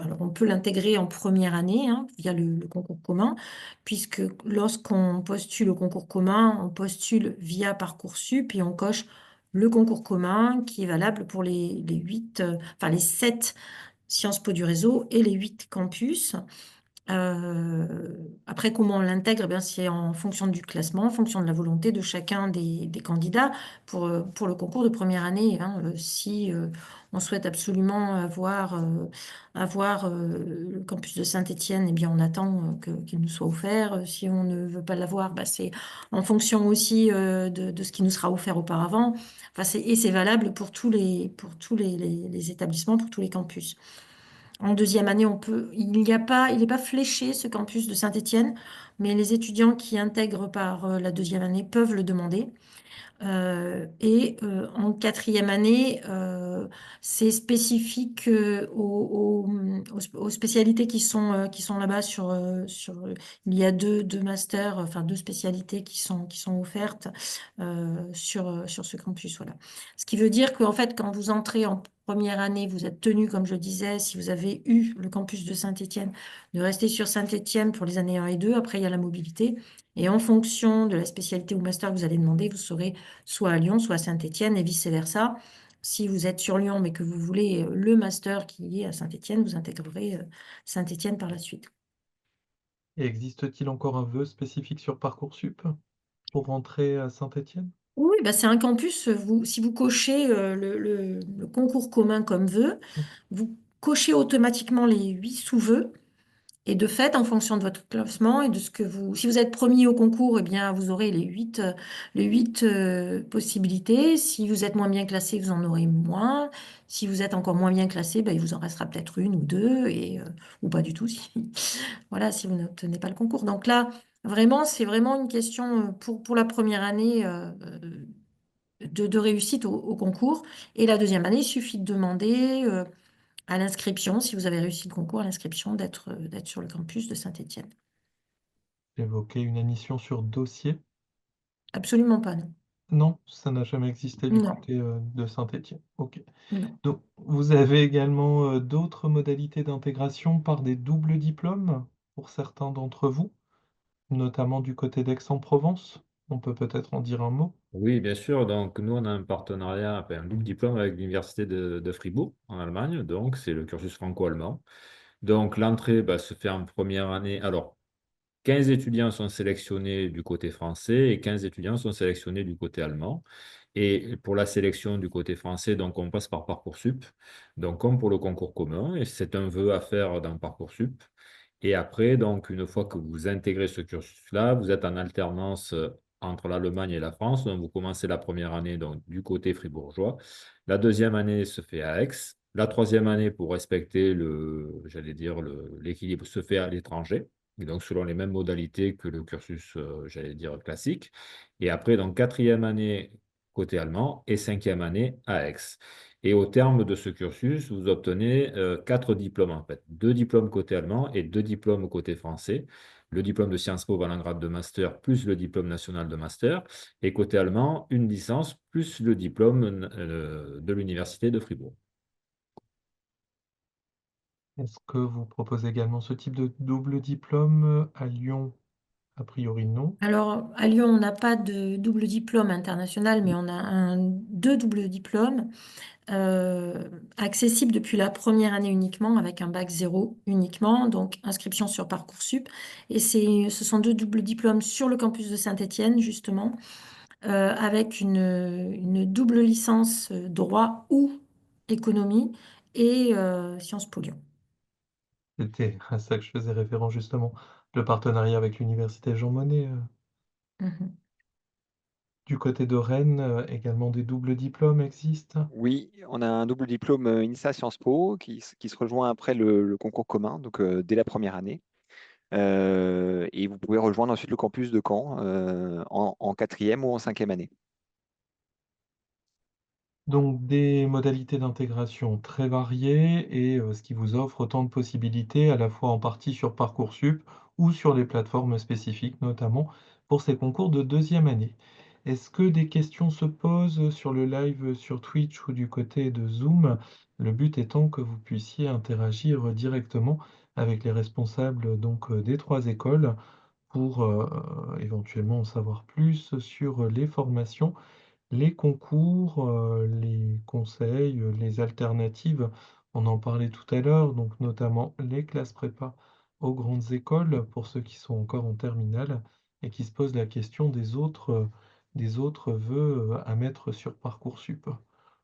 alors on peut l'intégrer en première année hein, via le concours commun, puisque lorsqu'on postule au concours commun, on postule via Parcoursup et on coche le concours commun qui est valable pour les 7 Sciences Po du réseau et les 8 campus. Après, comment on l'intègre? Eh bien, c'est en fonction du classement, en fonction de la volonté de chacun des candidats pour le concours de première année, hein. Si on souhaite absolument avoir le campus de Saint-Étienne, eh bien, on attend qu'il nous soit offert. Si on ne veut pas l'avoir, bah, c'est en fonction aussi de ce qui nous sera offert auparavant. Enfin, et c'est valable pour tous les établissements, pour tous les campus. En deuxième année, il n'est pas fléché ce campus de Saint-Étienne, mais les étudiants qui intègrent par la deuxième année peuvent le demander. En quatrième année, c'est spécifique aux spécialités qui sont là-bas il y a deux masters, enfin 2 spécialités qui sont offertes sur ce campus. Voilà. Ce qui veut dire qu'en fait, quand vous entrez en première année, vous êtes tenu, comme je disais, si vous avez eu le campus de Saint-Étienne, de rester sur Saint-Étienne pour les années 1 et 2. Après, il y a la mobilité. Et en fonction de la spécialité ou master que vous allez demander, vous serez soit à Lyon, soit à Saint-Étienne et vice-versa. Si vous êtes sur Lyon, mais que vous voulez le master qui est à Saint-Étienne, vous intégrerez Saint-Étienne par la suite. Et existe-t-il encore un vœu spécifique sur Parcoursup pour rentrer à Saint-Étienne? Oui, bah c'est un campus. Si vous cochez le concours commun comme vœu, vous cochez automatiquement les 8 sous-vœux. Et de fait, en fonction de votre classement et de ce que si vous êtes premier au concours, eh bien, vous aurez les huit possibilités. Si vous êtes moins bien classé, vous en aurez moins. Si vous êtes encore moins bien classé, ben, il vous en restera peut-être une ou deux, ou pas du tout, voilà, si vous n'obtenez pas le concours. Donc là, vraiment, c'est vraiment une question pour la première année de réussite au concours. Et la deuxième année, il suffit de demander à l'inscription, si vous avez réussi le concours, à l'inscription d'être sur le campus de Saint-Étienne. Évoquer une admission sur dossier. Absolument pas, non. Non, ça n'a jamais existé du Non, côté de Saint-Étienne. Ok. non. Donc, vous avez également d'autres modalités d'intégration par des doubles diplômes pour certains d'entre vous, notamment du côté d'Aix-en-Provence. On peut peut-être en dire un mot. Oui, bien sûr. Donc, nous, on a un partenariat, enfin, un double diplôme avec l'Université de Fribourg, en Allemagne. Donc, c'est le cursus franco-allemand. Donc, l'entrée se fait en première année. Alors, 15 étudiants sont sélectionnés du côté français et 15 étudiants sont sélectionnés du côté allemand. Et pour la sélection du côté français, donc on passe par Parcoursup, donc comme pour le concours commun, et c'est un vœu à faire dans Parcoursup. Et après, donc une fois que vous intégrez ce cursus-là, vous êtes en alternance entre l'Allemagne et la France. Donc vous commencez la première année donc, du côté fribourgeois. La deuxième année se fait à Aix. La troisième année, pour respecter j'allais dire, l'équilibre, se fait à l'étranger. Et donc, selon les mêmes modalités que le cursus, j'allais dire, classique. Et après, donc, quatrième année côté allemand et cinquième année à Aix. Et au terme de ce cursus, vous obtenez quatre diplômes, en fait. Deux diplômes côté allemand et deux diplômes côté français. Le diplôme de Sciences Po valant grade de master plus le diplôme national de master. Et côté allemand, une licence plus le diplôme de l'Université de Fribourg. Est-ce que vous proposez également ce type de double diplôme à Lyon? A priori, non. Alors, à Lyon, on n'a pas de double diplôme international, mais on a deux doubles diplômes accessibles depuis la première année uniquement, avec un bac 0 uniquement, donc inscription sur Parcoursup. Et ce sont deux doubles diplômes sur le campus de Saint-Étienne, justement, avec une double licence droit ou économie et Sciences Po Lyon. C'était à ça que je faisais référence justement. Le partenariat avec l'Université Jean Monnet. Mhm. Du côté de Rennes, également des doubles diplômes existent. Oui, on a un double diplôme INSA Sciences Po qui se rejoint après le concours commun, donc dès la première année. Et vous pouvez rejoindre ensuite le campus de Caen en quatrième ou en cinquième année. Donc des modalités d'intégration très variées et ce qui vous offre autant de possibilités à la fois en partie sur Parcoursup ou sur les plateformes spécifiques, notamment pour ces concours de deuxième année. Est-ce que des questions se posent sur le live sur Twitch ou du côté de Zoom? Le but étant que vous puissiez interagir directement avec les responsables donc des trois écoles pour éventuellement en savoir plus sur les formations, les concours, les conseils, les alternatives, on en parlait tout à l'heure, donc notamment les classes prépa aux grandes écoles pour ceux qui sont encore en terminale et qui se posent la question des autres vœux à mettre sur Parcoursup.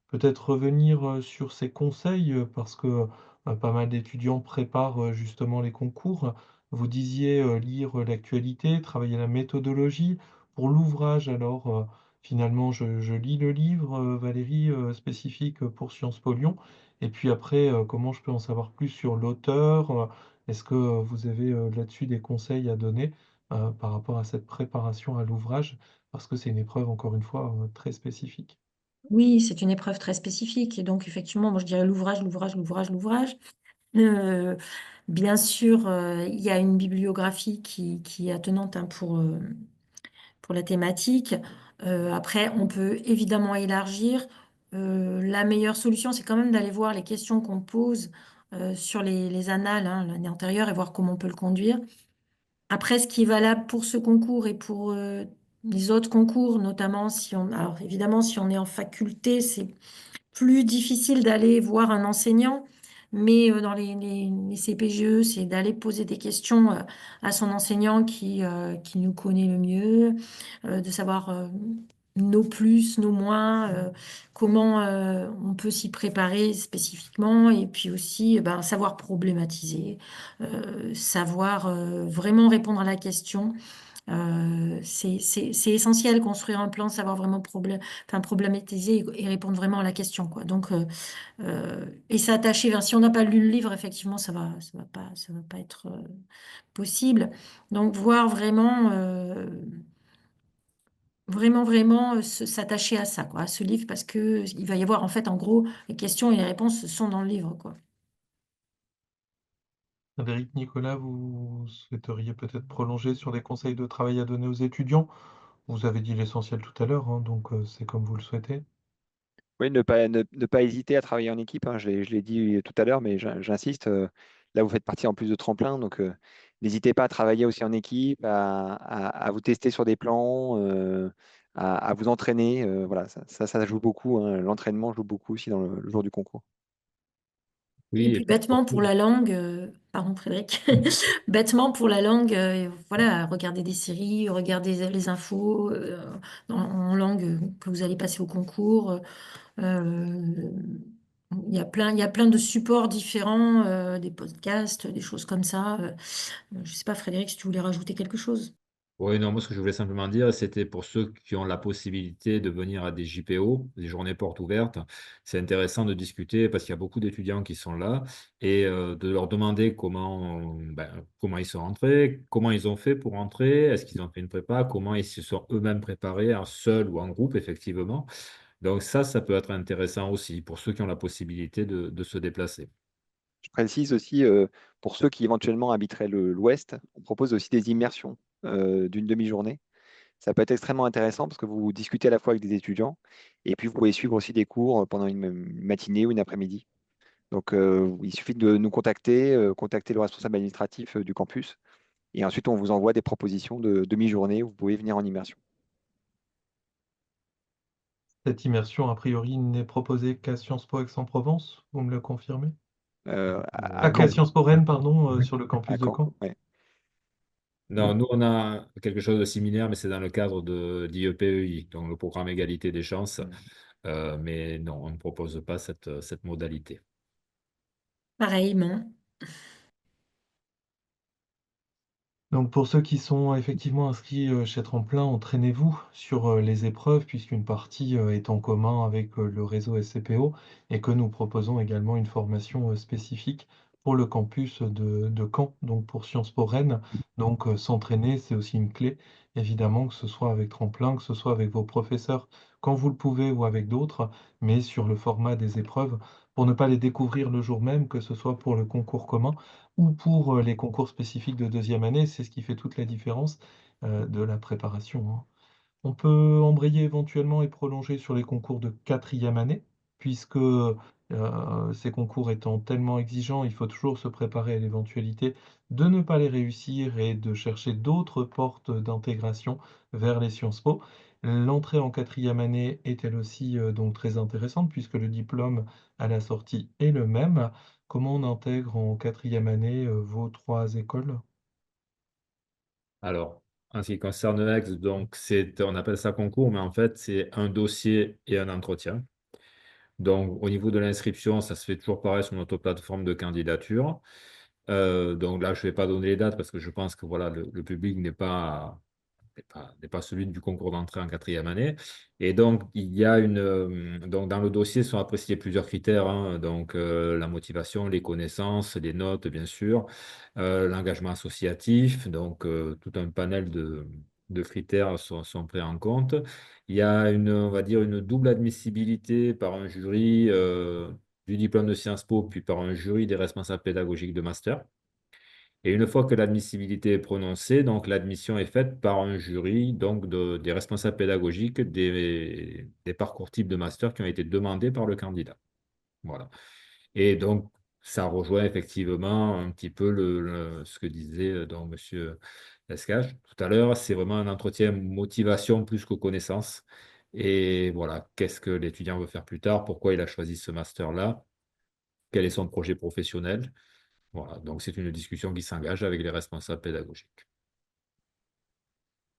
Peut-être revenir sur ces conseils parce que pas mal d'étudiants préparent justement les concours. Vous disiez lire l'actualité, travailler la méthodologie. Pour l'ouvrage, alors, finalement, je lis le livre, Valérie, spécifique pour Sciences Po Lyon. Et puis après, comment je peux en savoir plus sur l'auteur? Est-ce que vous avez là-dessus des conseils à donner par rapport à cette préparation à l'ouvrage? Parce que c'est une épreuve, encore une fois, très spécifique. Oui, c'est une épreuve très spécifique. Et donc, effectivement, moi, je dirais l'ouvrage. Euh, Bien sûr, il y a une bibliographie qui est attenante hein, pour la thématique. Après, on peut évidemment élargir. La meilleure solution, c'est quand même d'aller voir les questions qu'on pose sur les annales hein, l'année antérieure et voir comment on peut le conduire. Après, ce qui est valable pour ce concours et pour les autres concours, notamment si on, alors évidemment, si on est en faculté, c'est plus difficile d'aller voir un enseignant, mais dans les CPGE, c'est d'aller poser des questions à son enseignant qui nous connaît le mieux, de savoir nos plus, nos moins, comment on peut s'y préparer spécifiquement, et puis aussi ben, savoir problématiser, savoir vraiment répondre à la question. C'est essentiel, construire un plan, savoir vraiment enfin, problématiser et répondre vraiment à la question, quoi. Donc, et s'attacher, enfin, si on n'a pas lu le livre, effectivement, ça va pas être possible. Donc, voir vraiment, vraiment s'attacher à ça, quoi, à ce livre, parce que il va y avoir, en fait, en gros, les questions et les réponses sont dans le livre, quoi. Frédéric, Nicolas, vous souhaiteriez peut-être prolonger sur les conseils de travail à donner aux étudiants Vous avez dit l'essentiel tout à l'heure, hein, donc c'est comme vous le souhaitez. Oui, ne pas hésiter à travailler en équipe, hein. Je l'ai dit tout à l'heure, mais j'insiste. Là, vous faites partie en plus de tremplin, donc n'hésitez pas à travailler aussi en équipe, à vous tester sur des plans, à vous entraîner. Voilà, ça joue beaucoup, hein. L'entraînement joue beaucoup aussi dans le jour du concours. Et Oui, et puis puis bêtement pour surtout, la langue, pardon Frédéric, bêtement pour la langue, voilà, regardez des séries, regardez les infos en langue que vous allez passer au concours. Euh, il y a plein de supports différents, des podcasts, des choses comme ça. Je sais pas, Frédéric, si tu voulais rajouter quelque chose. oui, non, moi, ce que je voulais simplement dire, c'était pour ceux qui ont la possibilité de venir à des JPO, des journées portes ouvertes, c'est intéressant de discuter parce qu'il y a beaucoup d'étudiants qui sont là et de leur demander comment ils sont rentrés, comment ils ont fait pour rentrer, est-ce qu'ils ont fait une prépa, comment ils se sont eux-mêmes préparés, en seul ou en groupe, effectivement. Donc ça peut être intéressant aussi pour ceux qui ont la possibilité de se déplacer. Je précise aussi, pour ceux qui éventuellement habiteraient l'Ouest, on propose aussi des immersions d'une demi-journée. Ça peut être extrêmement intéressant parce que vous discutez à la fois avec des étudiants et puis vous pouvez suivre aussi des cours pendant une matinée ou une après-midi. Donc, il suffit de nous contacter, contacter le responsable administratif du campus et ensuite on vous envoie des propositions de demi-journée où vous pouvez venir en immersion. Cette immersion, a priori, n'est proposée qu'à Sciences Po Aix-en-Provence, vous me le confirmez? À Ah, qu'à Caen, Sciences Po Rennes, pardon, sur le campus à de Caen, Caen. ouais. Non, nous, on a quelque chose de similaire, mais c'est dans le cadre d'IEPEI, donc le programme Égalité des chances. Mais non, on ne propose pas cette modalité. Pareillement. Donc pour ceux qui sont effectivement inscrits chez Tremplin, entraînez-vous sur les épreuves puisqu'une partie est en commun avec le réseau SCPO et que nous proposons également une formation spécifique pour le campus de Caen, donc pour Sciences Po Rennes. Donc s'entraîner, c'est aussi une clé, évidemment, que ce soit avec Tremplin, que ce soit avec vos professeurs quand vous le pouvez ou avec d'autres, mais sur le format des épreuves pour ne pas les découvrir le jour même, que ce soit pour le concours commun ou pour les concours spécifiques de deuxième année, c'est ce qui fait toute la différence de la préparation, hein. On peut embrayer éventuellement et prolonger sur les concours de quatrième année, puisque ces concours étant tellement exigeants, il faut toujours se préparer à l'éventualité de ne pas les réussir et de chercher d'autres portes d'intégration vers les Sciences Po. L'entrée en quatrième année est elle aussi donc très intéressante, puisque le diplôme à la sortie est le même. Comment on intègre en quatrième année vos trois écoles? Alors, en ce qui concerne Aix, donc on appelle ça concours, mais en fait, c'est un dossier et un entretien. Donc, au niveau de l'inscription, ça se fait toujours pareil sur notre plateforme de candidature. Donc là, je ne vais pas donner les dates parce que je pense que voilà, le public n'est pas celui du concours d'entrée en quatrième année. Et donc, donc dans le dossier sont appréciés plusieurs critères, hein. Donc, la motivation, les connaissances, les notes, bien sûr, l'engagement associatif, donc tout un panel de critères sont pris en compte. Il y a on va dire, une double admissibilité par un jury du diplôme de Sciences Po, puis par un jury des responsables pédagogiques de master. Et une fois que l'admissibilité est prononcée, donc l'admission est faite par un jury donc des responsables pédagogiques des parcours types de master qui ont été demandés par le candidat. Voilà. Et donc, ça rejoint effectivement un petit peu ce que disait donc Monsieur Lescage tout à l'heure. C'est vraiment un entretien motivation plus que connaissance. Et voilà, qu'est-ce que l'étudiant veut faire plus tard? Pourquoi il a choisi ce master-là? Quel est son projet professionnel? Voilà, donc c'est une discussion qui s'engage avec les responsables pédagogiques.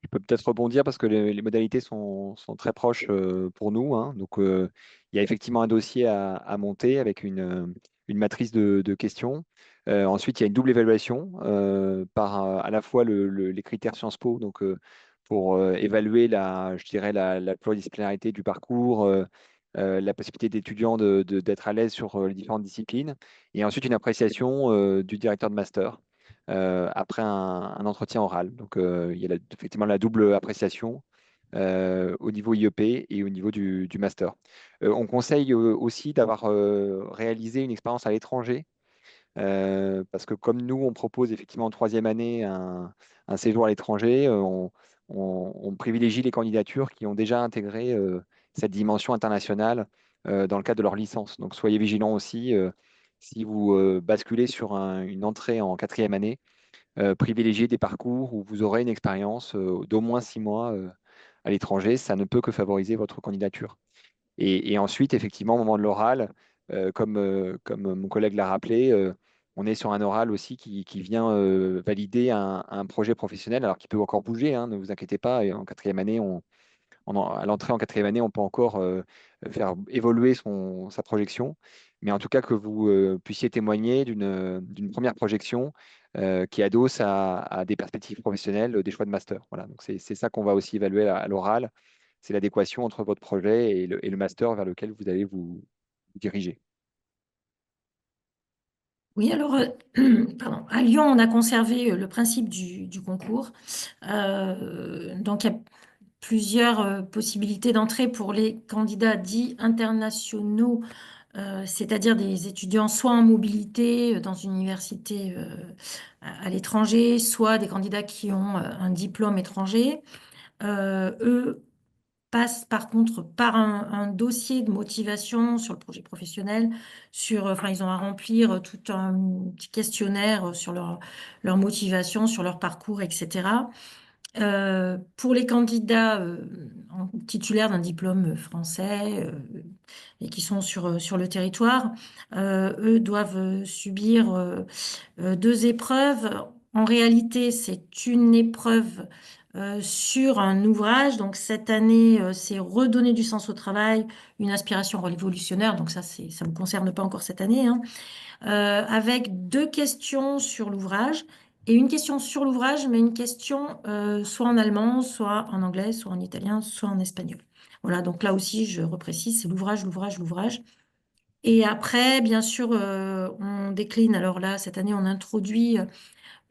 Je peux peut-être rebondir parce que les modalités sont très proches pour nous, hein. Donc, il y a effectivement un dossier à monter avec une matrice de questions. Ensuite, il y a une double évaluation par à la fois les critères Sciences Po, donc pour évaluer je dirais la pluridisciplinarité du parcours, la possibilité d'étudiants d'être à l'aise sur les différentes disciplines, et ensuite une appréciation du directeur de master après un entretien oral. Donc, il y a effectivement la double appréciation au niveau IEP et au niveau du master. On conseille aussi d'avoir réalisé une expérience à l'étranger, parce que comme nous, on propose effectivement en troisième année un séjour à l'étranger, on privilégie les candidatures qui ont déjà intégré cette dimension internationale dans le cadre de leur licence. Donc soyez vigilants aussi si vous basculez sur une entrée en quatrième année, privilégiez des parcours où vous aurez une expérience d'au moins 6 mois à l'étranger. Ça ne peut que favoriser votre candidature. Et ensuite, effectivement, au moment de l'oral, comme mon collègue l'a rappelé, on est sur un oral aussi qui vient valider un projet professionnel, alors qu'il peut encore bouger, hein, ne vous inquiétez pas. Et en quatrième année, à l'entrée en quatrième année, on peut encore faire évoluer sa projection. Mais en tout cas, que vous puissiez témoigner d'une première projection qui adosse à des perspectives professionnelles, des choix de master. Voilà, donc c'est ça qu'on va aussi évaluer à l'oral, c'est l'adéquation entre votre projet et le master vers lequel vous allez vous diriger. Oui, alors, pardon. À Lyon, on a conservé le principe du concours. Donc, il y a plusieurs possibilités d'entrée pour les candidats dits internationaux, c'est-à-dire des étudiants soit en mobilité dans une université à l'étranger, soit des candidats qui ont un diplôme étranger. Eux passent par contre par un dossier de motivation sur le projet professionnel, enfin, ils ont à remplir tout un petit questionnaire sur leur motivation, sur leur parcours, etc. Pour les candidats titulaires d'un diplôme français et qui sont sur le territoire, eux doivent subir 2 épreuves. En réalité, c'est une épreuve sur un ouvrage. Donc cette année, c'est redonner du sens au travail, une aspiration révolutionnaire. Donc ça ne vous concerne pas encore cette année, hein. Avec 2 questions sur l'ouvrage et une question sur l'ouvrage, mais une question soit en allemand, soit en anglais, soit en italien, soit en espagnol. Voilà, donc là aussi, je reprécise, c'est l'ouvrage, l'ouvrage, l'ouvrage. Et après, bien sûr, on décline. Alors là, cette année, on introduit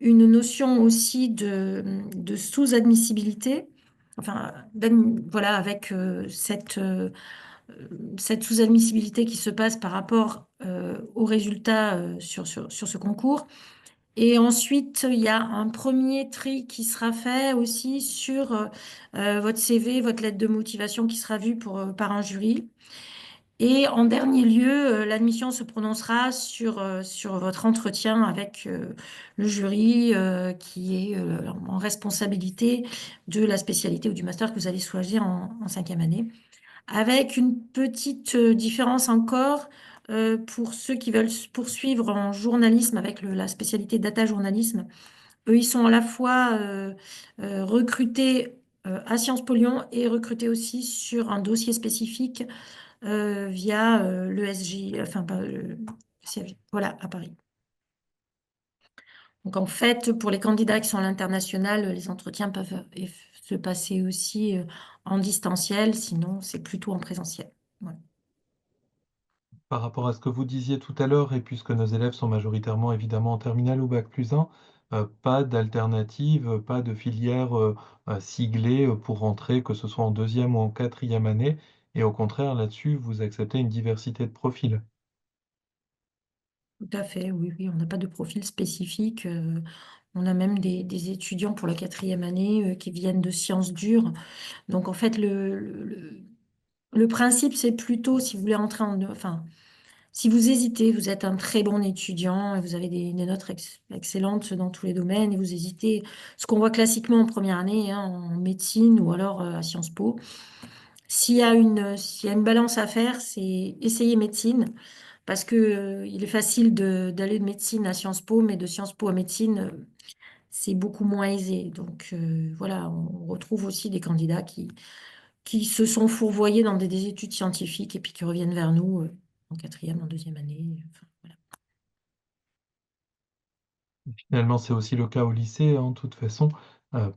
une notion aussi de sous-admissibilité. Enfin, voilà, avec cette sous-admissibilité qui se passe par rapport aux résultats sur ce concours. Et ensuite, il y a un premier tri qui sera fait aussi sur votre CV, votre lettre de motivation qui sera vue par un jury. Et en dernier lieu, l'admission se prononcera sur votre entretien avec le jury qui est en responsabilité de la spécialité ou du master que vous allez choisir en cinquième année. Avec une petite différence encore pour ceux qui veulent poursuivre en journalisme avec la spécialité data journalisme. Eux, ils sont à la fois recrutés à Sciences Po Lyon et recrutés aussi sur un dossier spécifique via l'ESJ, enfin, siège, voilà, à Paris. Donc, en fait, pour les candidats qui sont à l'international, les entretiens peuvent se passer aussi en distanciel, sinon, c'est plutôt en présentiel. Voilà. Par rapport à ce que vous disiez tout à l'heure, et puisque nos élèves sont majoritairement évidemment en terminale ou bac+1, pas d'alternative, pas de filière ciblée pour rentrer, que ce soit en deuxième ou en quatrième année. Et au contraire, là-dessus, vous acceptez une diversité de profils. Tout à fait, oui, oui, on n'a pas de profil spécifique. On a même des étudiants pour la quatrième année qui viennent de sciences dures. Donc, en fait, le principe, c'est plutôt, si vous voulez entrer enfin, si vous hésitez, vous êtes un très bon étudiant et vous avez des notes excellentes dans tous les domaines et vous hésitez, ce qu'on voit classiquement en première année, hein, en médecine ou alors à Sciences Po. S'il y a une balance à faire, c'est essayer médecine parce que, il est facile d'aller de médecine à Sciences Po, mais de Sciences Po à médecine, c'est beaucoup moins aisé. Donc voilà, on retrouve aussi des candidats qui se sont fourvoyés dans des études scientifiques et puis qui reviennent vers nous en quatrième, en deuxième année. Enfin, voilà. Finalement, c'est aussi le cas au lycée, hein, de toute façon.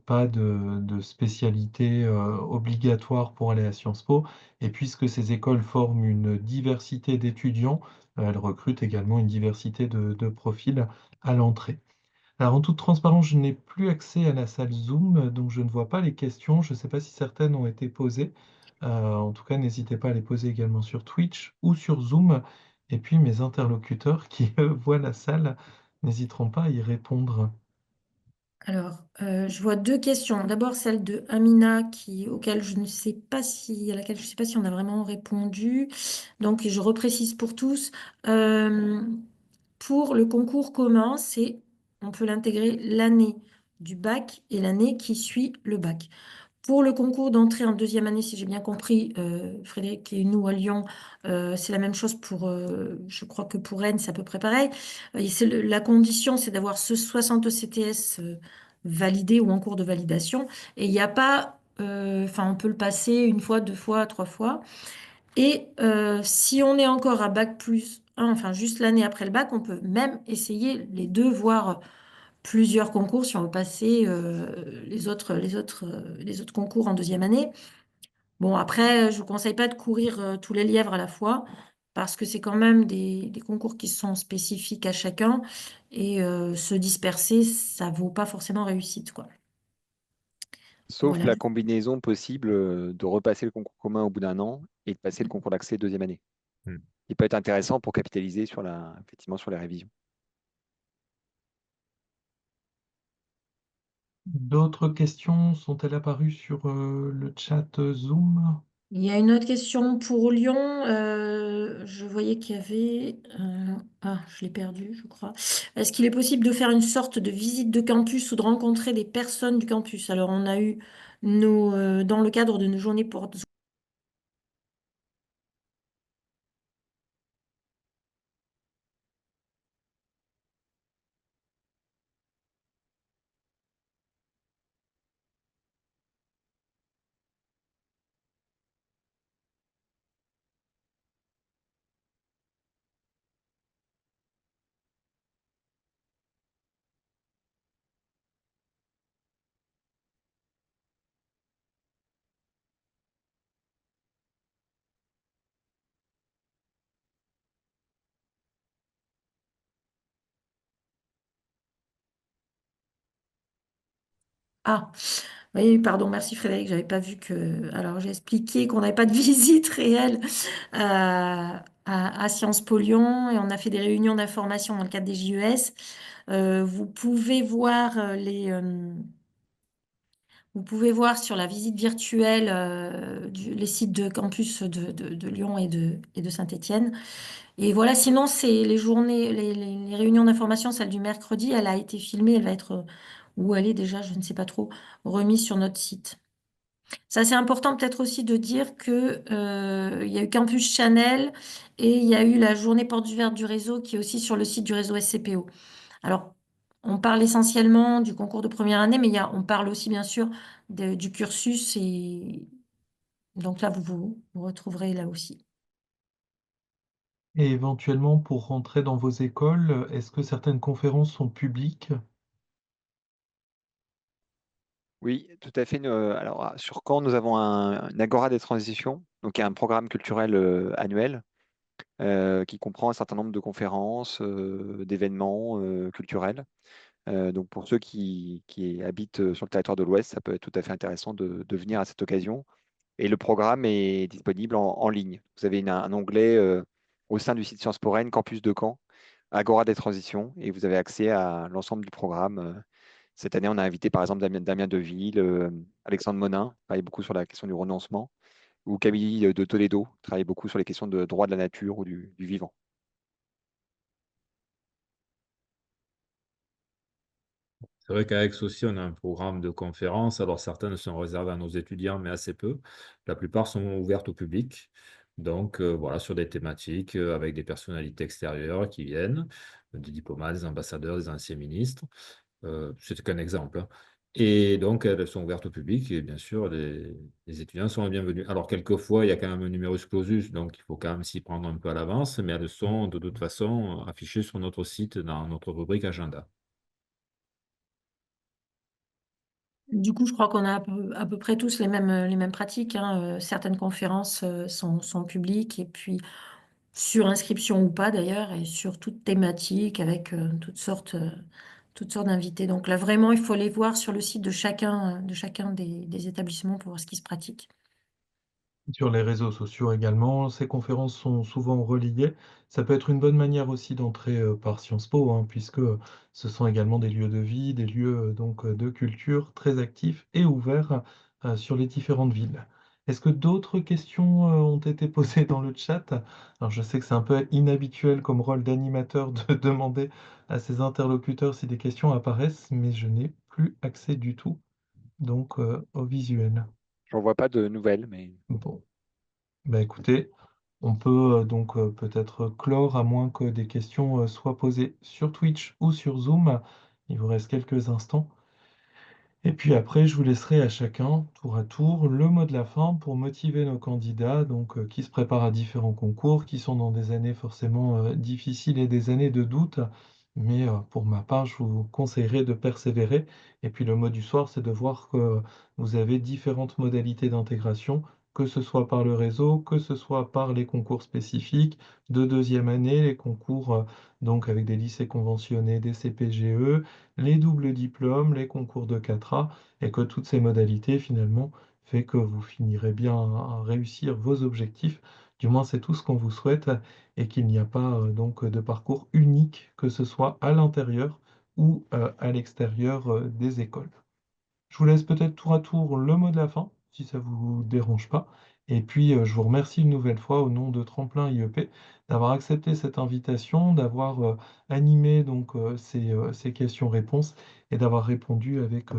Pas de spécialité obligatoire pour aller à Sciences Po. Et puisque ces écoles forment une diversité d'étudiants, elles recrutent également une diversité de profils à l'entrée. Alors, en toute transparence, je n'ai plus accès à la salle Zoom, donc je ne vois pas les questions. Je ne sais pas si certaines ont été posées. En tout cas, n'hésitez pas à les poser également sur Twitch ou sur Zoom. Et puis, mes interlocuteurs qui voient la salle n'hésiteront pas à y répondre. Alors, je vois deux questions. D'abord, celle de Amina, auquel je ne sais pas si, à laquelle je ne sais pas si on a vraiment répondu. Donc, je reprécise pour tous. Euh, pour le concours commun, on peut l'intégrer l'année du bac et l'année qui suit le bac. Pour le concours d'entrée en deuxième année, si j'ai bien compris, Frédéric et nous à Lyon, c'est la même chose je crois que pour Rennes, c'est à peu près pareil. La condition, c'est d'avoir ce 60 ECTS validé ou en cours de validation. Et il n'y a pas, enfin, on peut le passer une fois, deux fois, trois fois. Et si on est encore à bac plus 1, enfin juste l'année après le bac, on peut même essayer les deux, voire plusieurs concours si on veut passer les autres concours en deuxième année. Bon, après, je ne vous conseille pas de courir tous les lièvres à la fois parce que c'est quand même des concours qui sont spécifiques à chacun et se disperser, ça vaut pas forcément réussite, quoi. Sauf Voilà. la combinaison possible de repasser le concours commun au bout d'un an et de passer le concours d'accès deuxième année. Hmm. Il peut être intéressant pour capitaliser effectivement sur les révisions. D'autres questions sont-elles apparues sur le chat Zoom? Il y a une autre question pour Lyon. Je voyais qu'il y avait... ah, je l'ai perdu, je crois. Est-ce qu'il est possible de faire une sorte de visite de campus ou de rencontrer des personnes du campus? Alors, on a eu dans le cadre de nos journées pour... Ah, oui, pardon, merci Frédéric, j'avais pas vu que... Alors, j'ai expliqué qu'on n'avait pas de visite réelle à Sciences Po Lyon et on a fait des réunions d'information dans le cadre des JES. Vous pouvez voir Vous pouvez voir sur la visite virtuelle les sites de campus de Lyon et de Saint-Étienne. Et voilà, sinon, c'est les journées, les réunions d'information, celle du mercredi, elle a été filmée, elle va être, où elle est déjà, je ne sais pas trop, remise sur notre site. Ça, c'est important peut-être aussi de dire que il y a eu Campus Chanel et il y a eu la journée porte ouverte du réseau qui est aussi sur le site du réseau SCPO. Alors, on parle essentiellement du concours de première année, mais on parle aussi bien sûr du cursus et donc là, vous retrouverez là aussi. Et éventuellement, pour rentrer dans vos écoles, est-ce que certaines conférences sont publiques? Oui, tout à fait. Alors, sur Caen, nous avons un Agora des transitions, donc il y a un programme culturel annuel qui comprend un certain nombre de conférences, d'événements culturels. Donc, pour ceux qui habitent sur le territoire de l'Ouest, ça peut être tout à fait intéressant de venir à cette occasion. Et le programme est disponible en ligne. Vous avez un onglet au sein du site Sciences Po Rennes, Campus de Caen, Agora des transitions, et vous avez accès à l'ensemble du programme. Cette année, on a invité par exemple Damien Deville, Alexandre Monin, qui travaille beaucoup sur la question du renoncement, ou Camille de Toledo, qui travaille beaucoup sur les questions de droit de la nature ou du vivant. C'est vrai qu'à Aix aussi, on a un programme de conférences. Alors, certaines sont réservées à nos étudiants, mais assez peu. La plupart sont ouvertes au public. Donc, voilà, sur des thématiques avec des personnalités extérieures qui viennent, des diplomates, des ambassadeurs, des anciens ministres. C'est qu'un exemple, hein. Et donc, elles sont ouvertes au public et bien sûr, les étudiants sont les bienvenus. Alors, quelquefois, il y a quand même un numerus clausus, donc il faut quand même s'y prendre un peu à l'avance, mais elles sont de toute façon affichées sur notre site dans notre rubrique agenda. Du coup, je crois qu'on a à peu près tous les mêmes pratiques, hein. Certaines conférences sont publiques et puis sur inscription ou pas d'ailleurs, et sur toute thématique avec toutes sortes d'invités. Donc là, vraiment, il faut aller voir sur le site de chacun des établissements pour voir ce qui se pratique. Sur les réseaux sociaux également, ces conférences sont souvent relayées. Ça peut être une bonne manière aussi d'entrer par Sciences Po, hein, puisque ce sont également des lieux de vie, des lieux de culture très actifs et ouverts sur les différentes villes. Est-ce que d'autres questions ont été posées dans le chat? Alors je sais que c'est un peu inhabituel comme rôle d'animateur de demander à ses interlocuteurs si des questions apparaissent, mais je n'ai plus accès du tout donc au visuel. J'en vois pas de nouvelles, mais Bon. Bah écoutez, on peut peut-être clore à moins que des questions soient posées sur Twitch ou sur Zoom. Il vous reste quelques instants. Et puis après, je vous laisserai à chacun, tour à tour, le mot de la fin pour motiver nos candidats, qui se préparent à différents concours, qui sont dans des années forcément difficiles et des années de doute. Mais pour ma part, je vous conseillerais de persévérer. Et puis le mot du soir, c'est de voir que vous avez différentes modalités d'intégration, que ce soit par le réseau, que ce soit par les concours spécifiques de deuxième année, les concours donc avec des lycées conventionnés, des CPGE, les doubles diplômes, les concours de 4A, et que toutes ces modalités, finalement, fait que vous finirez bien à réussir vos objectifs. Du moins, c'est tout ce qu'on vous souhaite, et qu'il n'y a pas de parcours unique, que ce soit à l'intérieur ou à l'extérieur des écoles. Je vous laisse peut-être tour à tour le mot de la fin, si ça vous dérange pas. Et puis, je vous remercie une nouvelle fois au nom de Tremplin IEP d'avoir accepté cette invitation, d'avoir animé ces questions-réponses et d'avoir répondu avec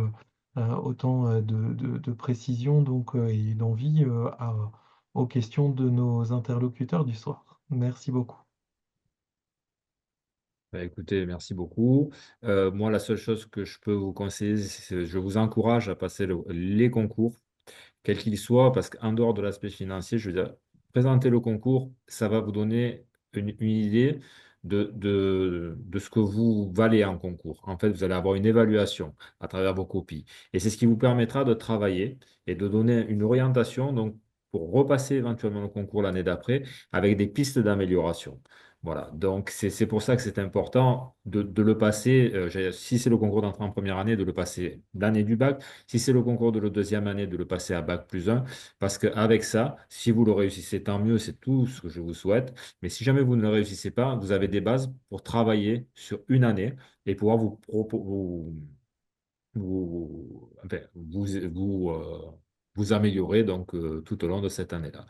autant de précision et d'envie aux questions de nos interlocuteurs du soir. Merci beaucoup. Bah, écoutez, merci beaucoup. Moi, la seule chose que je peux vous conseiller, c'est je vous encourage à passer les concours, quels qu'ils soient, parce qu'en dehors de l'aspect financier, je veux dire, présenter le concours, ça va vous donner une idée de ce que vous valez en concours. En fait, vous allez avoir une évaluation à travers vos copies. Et c'est ce qui vous permettra de travailler et de donner une orientation donc, pour repasser éventuellement le concours l'année d'après avec des pistes d'amélioration. Voilà, donc c'est pour ça que c'est important de le passer, si c'est le concours d'entrée en première année, de le passer l'année du bac, si c'est le concours de la deuxième année, de le passer à bac+1, parce qu'avec ça, si vous le réussissez, tant mieux, c'est tout ce que je vous souhaite, mais si jamais vous ne le réussissez pas, vous avez des bases pour travailler sur une année et pouvoir vous améliorer donc, tout au long de cette année-là.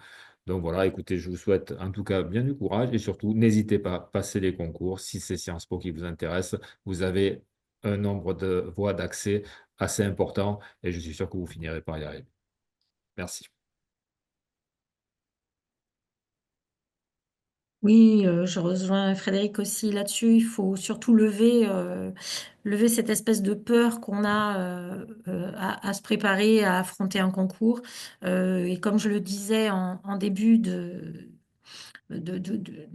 Donc voilà, écoutez, je vous souhaite en tout cas bien du courage et surtout, n'hésitez pas à passer les concours. Si c'est Sciences Po qui vous intéresse, vous avez un nombre de voies d'accès assez important et je suis sûr que vous finirez par y arriver. Merci. Oui, je rejoins Frédéric aussi là-dessus. Il faut surtout lever cette espèce de peur qu'on a à se préparer, à affronter un concours. Et comme je le disais en début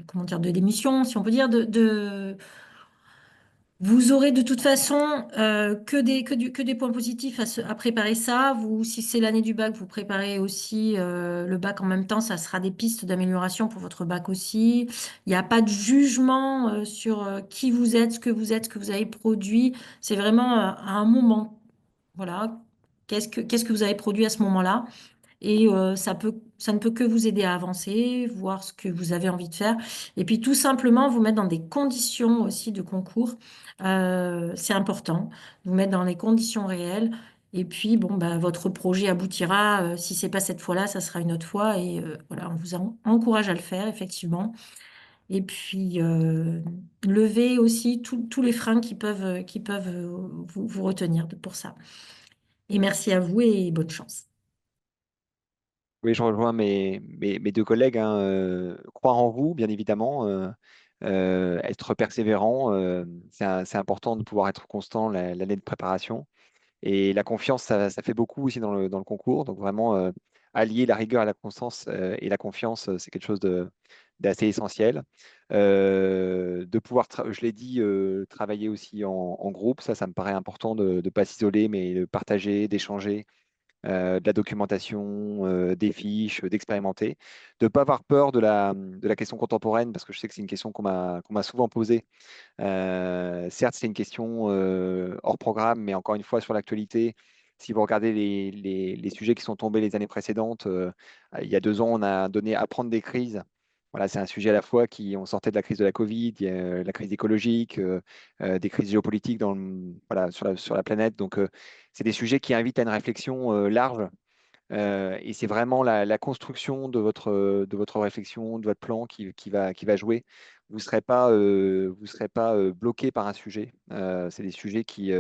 comment dire, de l'émission, si on peut dire, vous aurez de toute façon que des points positifs à préparer ça. Vous, si c'est l'année du bac, vous préparez aussi le bac en même temps. Ça sera des pistes d'amélioration pour votre bac aussi. Il n'y a pas de jugement sur qui vous êtes, ce que vous avez produit. C'est vraiment à un moment. Voilà. Qu'est-ce que vous avez produit à ce moment-là? Et ça ne peut que vous aider à avancer, voir ce que vous avez envie de faire. Et puis tout simplement vous mettre dans des conditions aussi de concours. C'est important, vous mettre dans les conditions réelles. Et puis, bon, bah, votre projet aboutira. Si c'est pas cette fois-là, ça sera une autre fois. Et voilà, on vous encourage à le faire, effectivement. Et puis, lever aussi tous les freins qui peuvent vous retenir pour ça. Et merci à vous et bonne chance. oui, je rejoins mes deux collègues, hein, croire en vous, bien évidemment, être persévérant, c'est important de pouvoir être constant l'année de préparation. Et la confiance, ça fait beaucoup aussi dans le concours. Donc vraiment, allier la rigueur à la constance et la confiance, c'est quelque chose d'assez essentiel. De pouvoir, je l'ai dit, travailler aussi en groupe, ça me paraît important de ne pas s'isoler, mais de partager, d'échanger de la documentation, des fiches, d'expérimenter, de ne pas avoir peur de la question contemporaine, parce que je sais que c'est une question qu'on m'a souvent posée. Certes, c'est une question hors programme, mais encore une fois, sur l'actualité, Si vous regardez les sujets qui sont tombés les années précédentes, il y a 2 ans, on a donné apprendre des crises. Voilà, c'est un sujet à la fois on sortait de la crise de la Covid, il y a la crise écologique, des crises géopolitiques voilà, sur la planète. Donc, c'est des sujets qui invitent à une réflexion large. Et c'est vraiment la construction de votre réflexion, de votre plan qui va jouer. Vous ne serez pas, bloqué par un sujet. C'est des sujets qui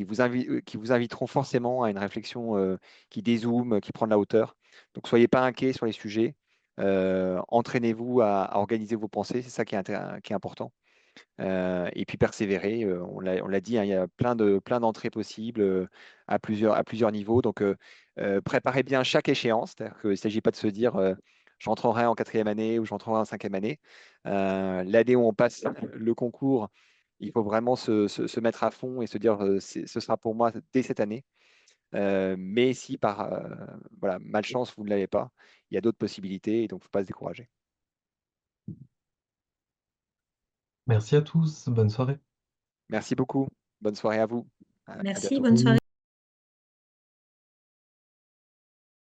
vous inviteront forcément à une réflexion qui dézoome, qui prend de la hauteur. Donc, soyez pas inquiets sur les sujets. Entraînez-vous à organiser vos pensées, c'est ça qui est important. Et puis persévérer, on l'a dit, hein, il y a plein d'entrées possibles à plusieurs niveaux. Donc, préparez bien chaque échéance. C'est-à-dire qu'il ne s'agit pas de se dire j'entrerai en 4e année ou j'entrerai en 5e année. L'année où on passe le concours, il faut vraiment se mettre à fond et se dire ce sera pour moi dès cette année. Mais si par voilà, malchance, vous ne l'avez pas, il y a d'autres possibilités et donc il ne faut pas se décourager. Merci à tous, bonne soirée. Merci beaucoup. Bonne soirée à vous. À Merci, bientôt. bonne soirée.